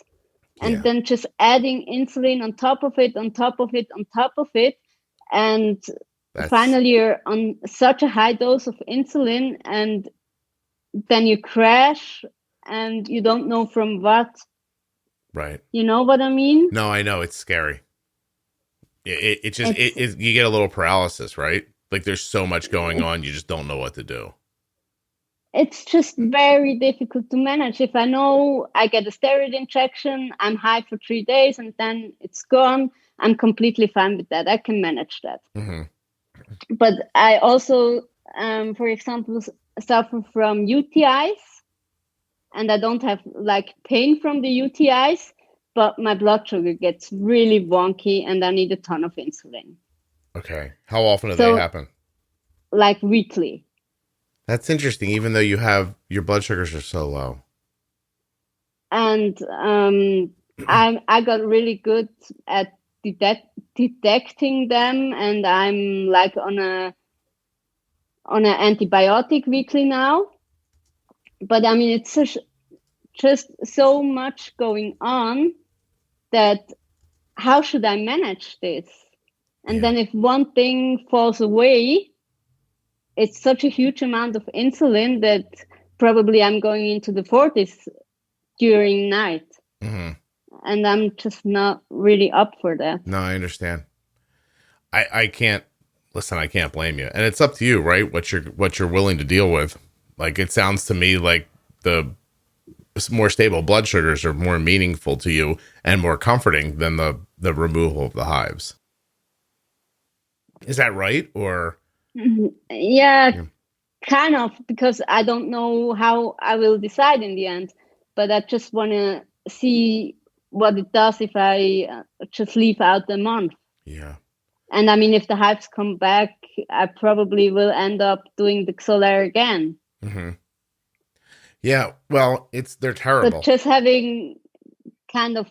And then just adding insulin on top of it, on top of it, on top of it. And finally you're on such a high dose of insulin, and then you crash and you don't know from what. Right. You know what I mean? No, I know. It's scary. You get a little paralysis, right? Like there's so much going on, you just don't know what to do. It's just very difficult to manage. If I know I get a steroid injection, I'm high for 3 days and then it's gone, I'm completely fine with that. I can manage that. But I also, for example, suffer from UTIs, and I don't have like pain from the UTIs, but my blood sugar gets really wonky and I need a ton of insulin. Okay. How often do they happen? like weekly. That's interesting, even though your blood sugars are so low. And I got really good at detecting them, and I'm like on an antibiotic weekly now. But I mean, it's just so much going on that how should I manage this? And then if one thing falls away, it's such a huge amount of insulin that probably I'm going into the 40s during night. Mm-hmm. And I'm just not really up for that. No, I understand. I can't listen. I can't blame you, and it's up to you, right? What you're willing to deal with. Like, it sounds to me like the more stable blood sugars are more meaningful to you and more comforting than the removal of the hives. Is that right? Or yeah, kind of, because I don't know how I will decide in the end, but I just want to see what it does if I just leave out the month. Yeah. And I mean, if the hives come back, I probably will end up doing the Xolair again. Mm-hmm. Yeah, well, they're terrible. But just having kind of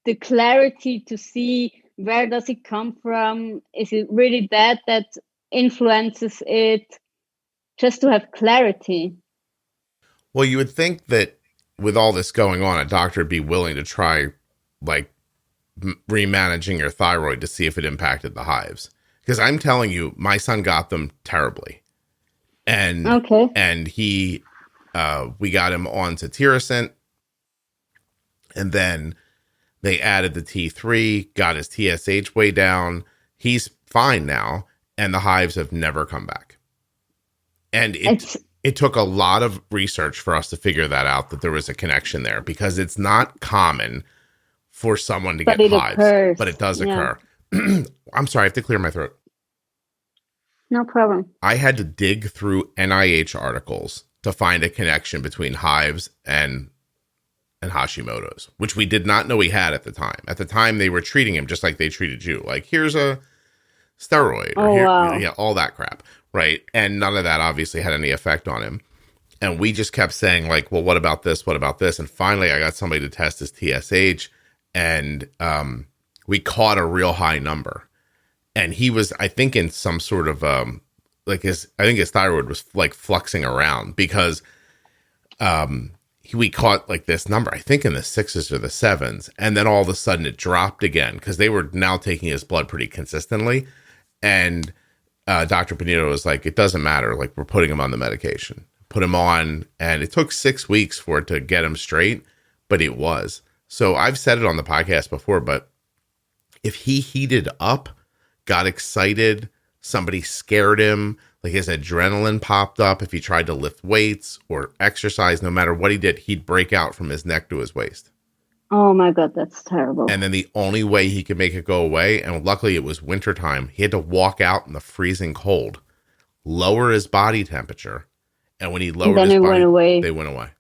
the clarity to see where does it come from, is it really that influences it, just to have clarity. Well, you would think that with all this going on, a doctor would be willing to try, like, remanaging your thyroid to see if it impacted the hives. Because I'm telling you, my son got them terribly. And he we got him on to Tirosint, and then they added the T3, got his TSH way down. He's fine now, and the hives have never come back. And it took a lot of research for us to figure that out, that there was a connection there, because it's not common for someone to get hives, but it does occur. I'm sorry, I have to clear my throat. No problem. I had to dig through NIH articles to find a connection between hives and Hashimoto's, which we did not know he had at the time. At the time, they were treating him just like they treated you. Like, here's a steroid, or all that crap, right? And none of that obviously had any effect on him. And we just kept saying, like, well, what about this? What about this? And finally, I got somebody to test his TSH, and we caught a real high number. And he was, I think, in some sort of his thyroid was like fluxing around, because we caught like this number, I think in the 6s or the 7s, and then all of a sudden it dropped again, because they were now taking his blood pretty consistently. And Dr. Pinito was like, it doesn't matter, like, we're putting him on the medication. Put him on, and it took 6 weeks for it to get him straight, but it was. So I've said it on the podcast before, but if he heated up, got excited, somebody scared him, like his adrenaline popped up, if he tried to lift weights or exercise, no matter what he did, he'd break out from his neck to his waist. Oh my God, that's terrible. And then the only way he could make it go away, and luckily it was wintertime, he had to walk out in the freezing cold, lower his body temperature, and when he lowered his body, they went away.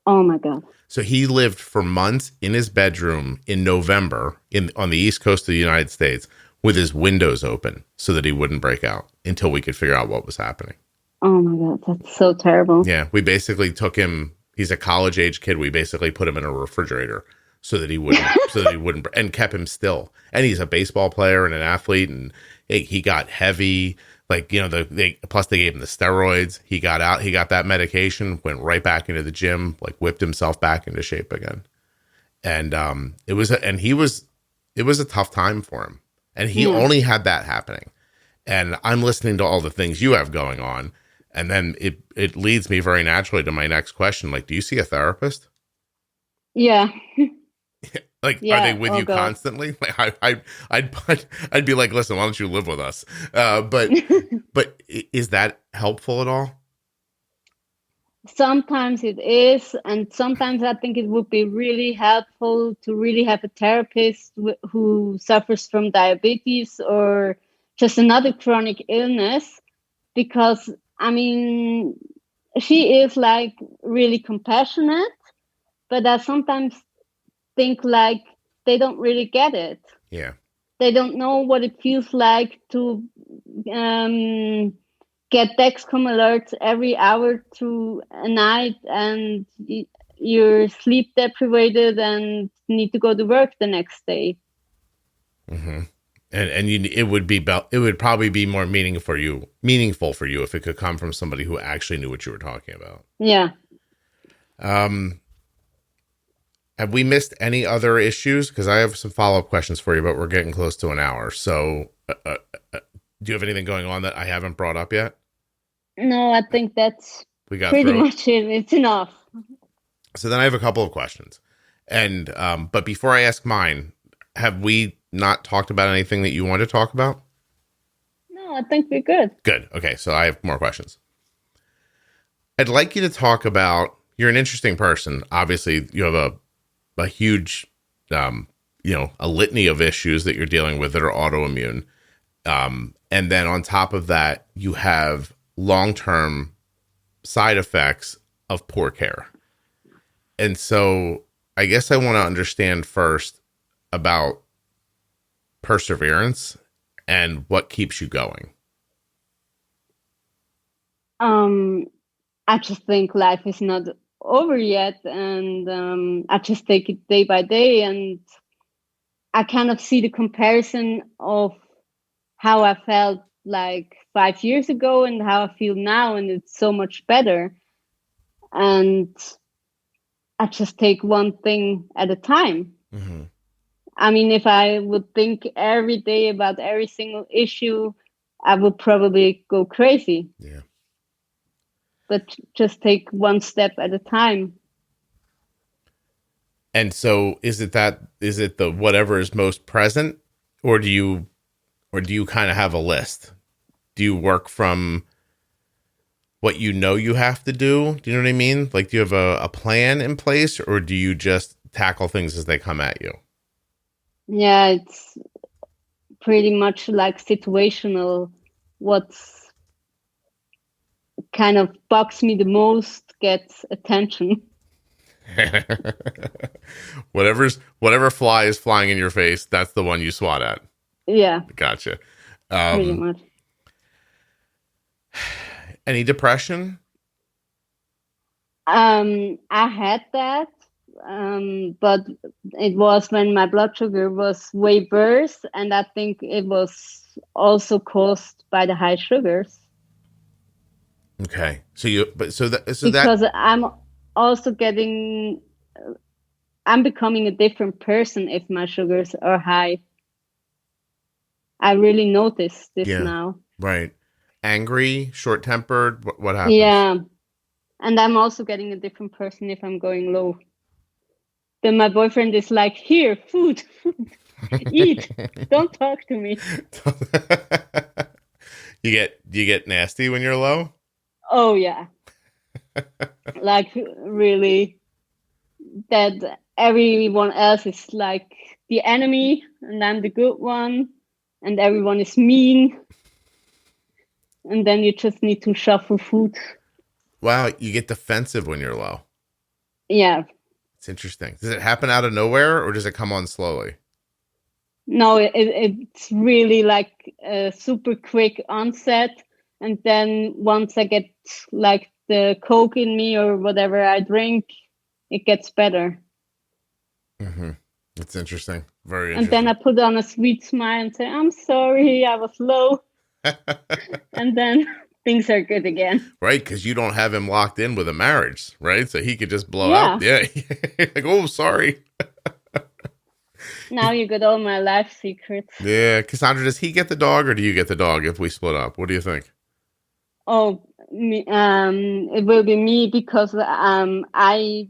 Oh my God. So he lived for months in his bedroom in November on the East Coast of the United States with his windows open so that he wouldn't break out until we could figure out what was happening. Oh my God, that's so terrible. Yeah, we basically took him, he's a college age kid, we basically put him in a refrigerator so that he wouldn't, and kept him still. And he's a baseball player and an athlete, and he got heavy, like, you know, plus they gave him the steroids. He got out, he got that medication, went right back into the gym, like whipped himself back into shape again. And it was a tough time for him. And he only had that happening. And I'm listening to all the things you have going on. And then it leads me very naturally to my next question. Like, do you see a therapist? Yeah. Are they with you constantly? Like, I'd be like, listen, why don't you live with us? But is that helpful at all? Sometimes it is, and sometimes I think it would be really helpful to really have a therapist who suffers from diabetes or just another chronic illness, because I mean, she is like really compassionate, but I sometimes think like they don't really get it. Yeah. They don't know what it feels like to get Dexcom alerts every hour to a night, and you're sleep deprived and need to go to work the next day. Mm-hmm. It would probably be more meaningful for you if it could come from somebody who actually knew what you were talking about. Yeah. Have we missed any other issues? Because I have some follow-up questions for you, but we're getting close to an hour. So do you have anything going on that I haven't brought up yet? No, I think that's pretty much it. It's enough. So then I have a couple of questions. And but before I ask mine, have we not talked about anything that you want to talk about? No, I think we're good. Good. Okay, so I have more questions. I'd like you to talk about, you're an interesting person. Obviously, you have a huge, a litany of issues that you're dealing with that are autoimmune. And then on top of that, you have long-term side effects of poor care. And so I guess I want to understand first about perseverance and what keeps you going. I just think life is not over yet, and I just take it day by day, and I kind of see the comparison of how I felt like 5 years ago and how I feel now, and it's so much better. And I just take one thing at a time. Mm-hmm. I mean, if I would think every day about every single issue, I would probably go crazy. Yeah. But just take one step at a time. And so is it the whatever is most present, or do you kind of have a list? Do you work from what you know you have to do? Do you know what I mean? Like, do you have a plan in place, or do you just tackle things as they come at you? Yeah, it's pretty much like situational. What's kind of bugs me the most gets attention. Whatever fly is flying in your face, that's the one you swat at. Yeah. Gotcha. Pretty much. Any depression? I had that, but it was when my blood sugar was way worse, and I think it was also caused by the high sugars. Okay, because I'm also I'm becoming a different person if my sugars are high. I really notice this now. Right. Angry, short-tempered, what happens? Yeah. And I'm also getting a different person if I'm going low. Then my boyfriend is like, here, food, eat, don't talk to me. You get nasty when you're low? Oh, yeah. Like, really, that everyone else is like the enemy and I'm the good one and everyone is mean. And then you just need to shuffle food. Wow, you get defensive when you're low. Yeah. It's interesting. Does it happen out of nowhere or does it come on slowly? No, it's really like a super quick onset. And then once I get like the Coke in me or whatever I drink, it gets better. Mm-hmm. It's interesting. Very interesting. And then I put on a sweet smile and say, I'm sorry, I was low. And then things are good again. Right, because you don't have him locked in with a marriage, right? So he could just blow out. Yeah. Like, oh, sorry. Now you got all my life secrets. Yeah. Cassandra, does he get the dog or do you get the dog if we split up? What do you think? Oh, it will be me because I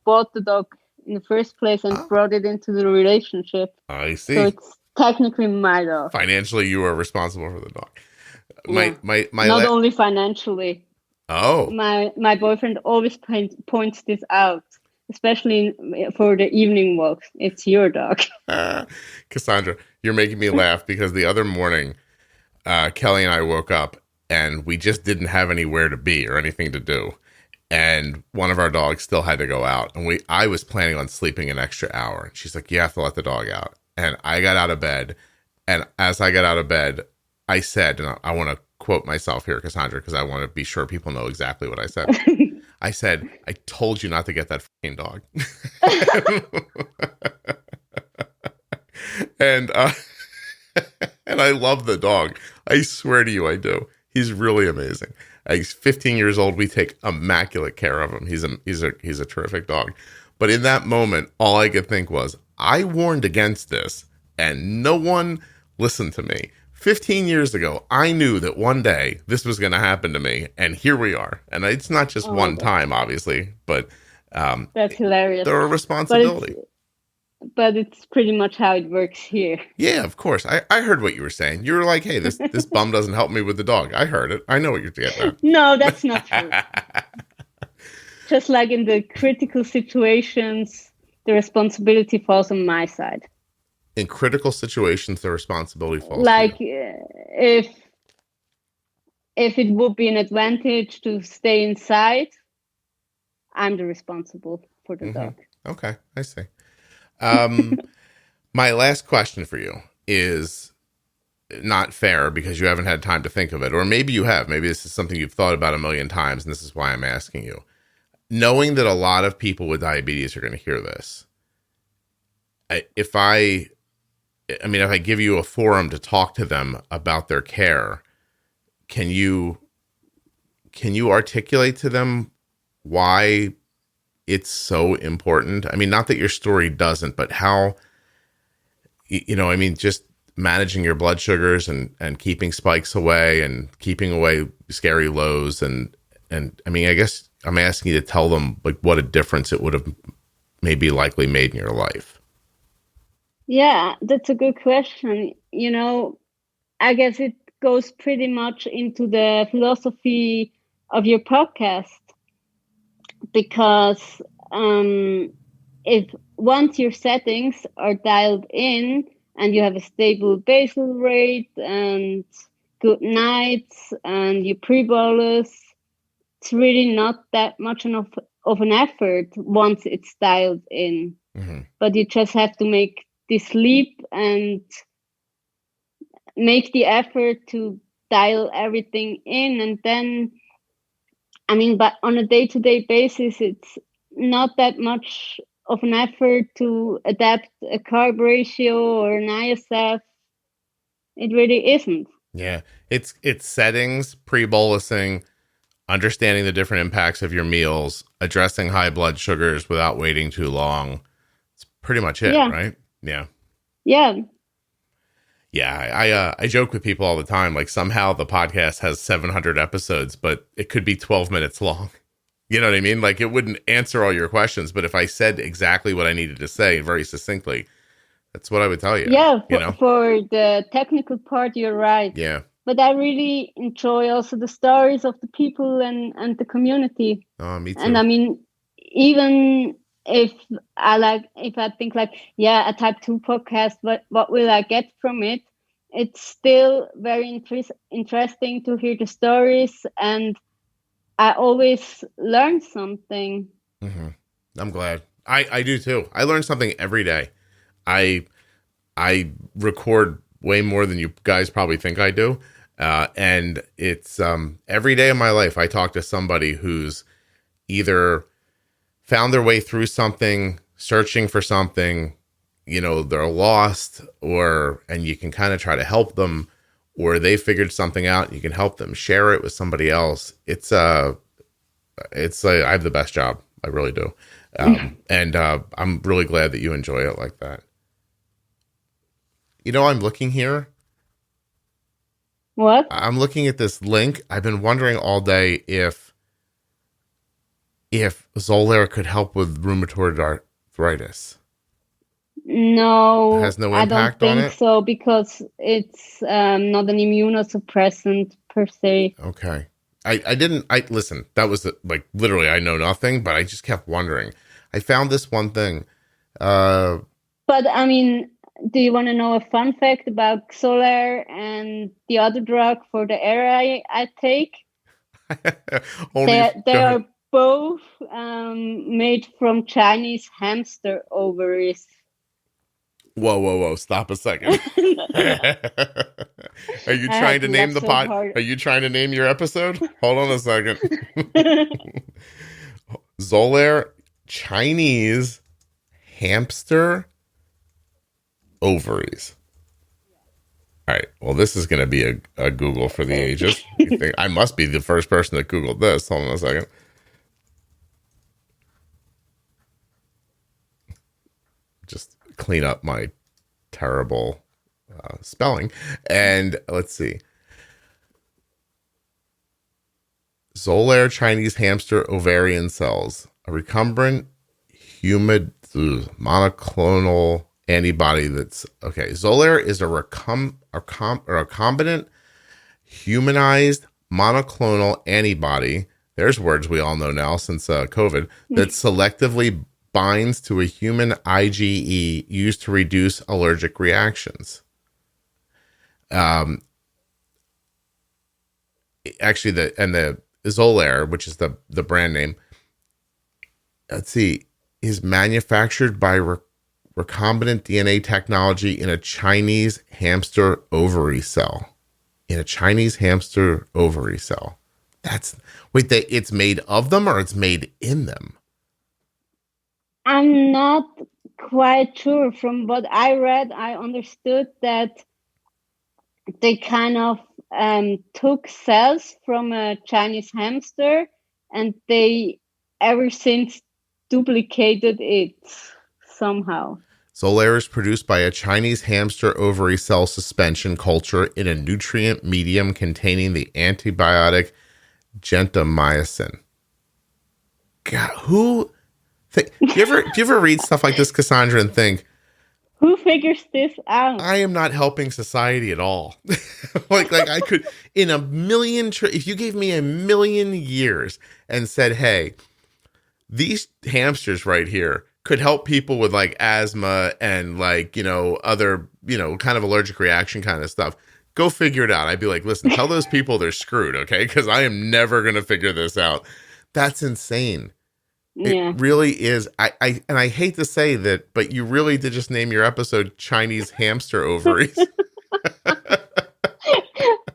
bought the dog in the first place and brought it into the relationship. I see. So it's technically my dog. Financially, you are responsible for the dog. Yeah. Not only financially. Oh. My boyfriend always points this out, especially for the evening walks. It's your dog. Cassandra, you're making me laugh because the other morning, Kelly and I woke up and we just didn't have anywhere to be or anything to do. And one of our dogs still had to go out. And I was planning on sleeping an extra hour. And she's like, you have to let the dog out. And I got out of bed. And as I got out of bed, I said, and I want to quote myself here, Cassandra, because I want to be sure people know exactly what I said. I said, I told you not to get that fucking dog. and and I love the dog. I swear to you, I do. He's really amazing. He's 15 years old. We take immaculate care of him. He's a terrific dog. But in that moment, all I could think was, I warned against this, and no one listened to me. 15 years ago, I knew that one day this was going to happen to me, and here we are. And it's not just one time, obviously, but that's hilarious. They're a responsibility. But it's pretty much how it works here. Yeah, of course. I heard what you were saying. You were like, hey, this bum doesn't help me with the dog. I heard it. I know what you're getting at. No, that's not true. Just like in the critical situations, the responsibility falls on my side. In critical situations, the responsibility falls like on you. If it would be an advantage to stay inside, I'm the responsible for the dog. Okay, I see. My last question for you is not fair because you haven't had time to think of it, or maybe you have. Maybe this is something you've thought about a million times, and this is why I'm asking you. Knowing that a lot of people with diabetes are going to hear this, if I give you a forum to talk to them about their care, can you articulate to them why it's so important? I mean, not that your story doesn't, but how, just managing your blood sugars and keeping spikes away and keeping away scary lows. And I mean, I guess I'm asking you to tell them like what a difference it would have maybe likely made in your life. Yeah, that's a good question. I guess it goes pretty much into the philosophy of your podcast, because if once your settings are dialed in and you have a stable basal rate and good nights and you pre-bolus, it's really not that much of an effort once it's dialed in. But you just have to make this leap and make the effort to dial everything in. And then, but on a day-to-day basis, it's not that much of an effort to adapt a carb ratio or an ISF. It really isn't. Yeah, it's settings, pre-bolusing, understanding the different impacts of your meals, addressing high blood sugars without waiting too long. It's pretty much it, right? Yeah. Yeah. Yeah, I joke with people all the time, like somehow the podcast has 700 episodes, but it could be 12 minutes long. You know what I mean? Like it wouldn't answer all your questions, but if I said exactly what I needed to say very succinctly, that's what I would tell you. Yeah, for the technical part, you're right. Yeah. But I really enjoy also the stories of the people and the community. Oh, me too. And even if I think like, a type 2 podcast, what will I get from it? It's still very interesting to hear the stories, and I always learn something. I'm glad. I do too. I learn something every day. I record way more than you guys probably think I do. And it's every day of my life, I talk to somebody who's either found their way through something, searching for something, they're lost, and you can kind of try to help them, or they figured something out and you can help them share it with somebody else. I have the best job. I really do. And I'm really glad that you enjoy it like that. I'm looking here. What? I'm looking at this link. I've been wondering all day if Xolair could help with rheumatoid arthritis. No, it has no impact on it? I don't think so, because it's not an immunosuppressant per se. Okay. Listen, that was like literally I know nothing, but I just kept wondering. I found this one thing. But do you want to know a fun fact about Xolair and the other drug for the air I take? They are both made from Chinese hamster ovaries. Whoa. Stop a second. Are you trying to name the pod? Are you trying to name your episode? Hold on a second. Xolair Chinese hamster ovaries. All right. Well, this is going to be a Google for the ages. You think I must be the first person that Googled this. Hold on a second. Just clean up my terrible spelling. And let's see. Xolair Chinese hamster ovarian cells, a recombinant monoclonal antibody that's okay. Xolair is a recombinant humanized monoclonal antibody. There's words we all know now since COVID that selectively binds to a human IgE used to reduce allergic reactions. Actually, the Xolair, which is the brand name, let's see, is manufactured by recombinant DNA technology in a Chinese hamster ovary cell. It's made of them or it's made in them? I'm not quite sure. From what I read, I understood that they kind of took cells from a Chinese hamster and they ever since duplicated it somehow. Xolair is produced by a Chinese hamster ovary cell suspension culture in a nutrient medium containing the antibiotic gentamicin. God, do you ever read stuff like this, Cassandra, and think, who figures this out? I am not helping society at all. like I could, in a million, if you gave me 1,000,000 years and said, hey, these hamsters right here could help people with like asthma and like, other, kind of allergic reaction kind of stuff. Go figure it out. I'd be like, listen, tell those people they're screwed. Okay. Cause I am never going to figure this out. That's insane. Yeah. It really is. And I hate to say that, but you really did just name your episode Chinese Hamster Ovaries.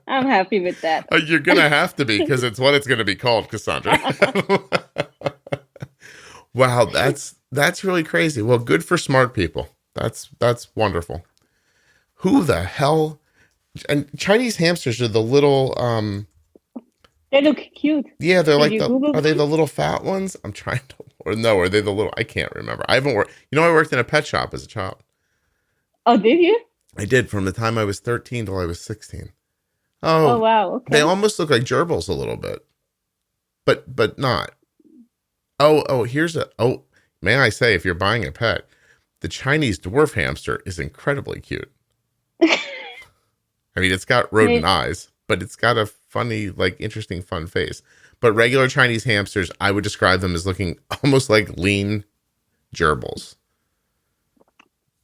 I'm happy with that. You're going to have to be, because it's what it's going to be called, Cassandra. Wow, that's really crazy. Well, good for smart people. That's wonderful. Who the hell? And Chinese hamsters are the little they look cute. Yeah, they're like are they the little fat ones? I'm trying to, or no, are they the little, I can't remember. I haven't worked, I worked in a pet shop as a child. Oh, did you? I did, from the time I was 13 till I was 16. Oh wow, okay. They almost look like gerbils a little bit. But not. May I say, if you're buying a pet, the Chinese dwarf hamster is incredibly cute. I mean, it's got rodent eyes, but it's got a funny, like, interesting, fun face. But regular Chinese hamsters, I would describe them as looking almost like lean gerbils.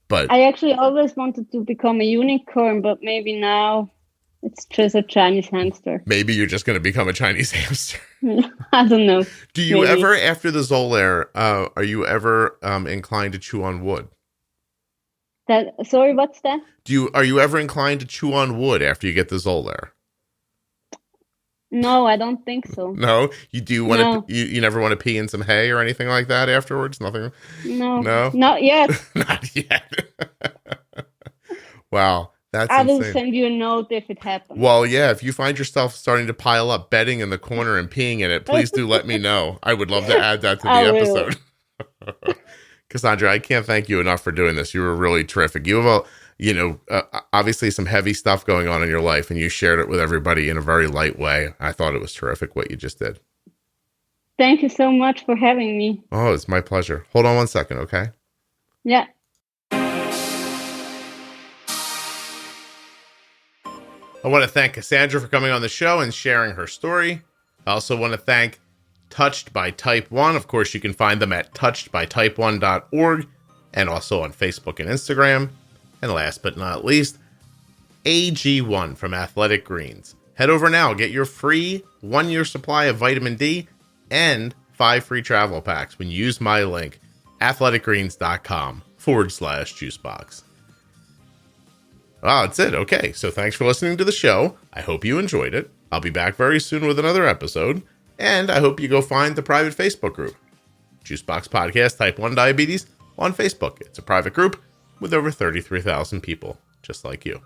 But I actually always wanted to become a unicorn, but maybe now it's just a Chinese hamster. Maybe you're just going to become a Chinese hamster. I don't know. Do you ever, after the Xolair, are you ever inclined to chew on wood? Sorry, what's that? Are you ever inclined to chew on wood after you get the Xolair? No, I don't think so. No, you want to? You never want to pee in some hay or anything like that afterwards? Nothing. No, not yet. Not yet. Wow, that's I insane. will send you a note if it happens. Well, yeah, if you find yourself starting to pile up bedding in the corner and peeing in it, please do let me know. I would love to add that to the episode. Cassandra, I can't thank you enough for doing this. You were really terrific. You have obviously some heavy stuff going on in your life, and you shared it with everybody in a very light way. I thought it was terrific what you just did. Thank you so much for having me. Oh, it's my pleasure. Hold on one second, okay? Yeah. I want to thank Cassandra for coming on the show and sharing her story. I also want to thank Touched by Type 1. Of course, you can find them at touchedbytype1.org and also on Facebook and Instagram. And last but not least, AG1 from Athletic Greens. Head over now, get your free 1-year supply of vitamin D and 5 free travel packs when you use my link, athleticgreens.com/juicebox. Ah, that's it. Okay, so thanks for listening to the show. I hope you enjoyed it. I'll be back very soon with another episode, and I hope you go find the private Facebook group, Juicebox Podcast Type 1 Diabetes, on Facebook. It's a private group with over 33,000 people, just like you.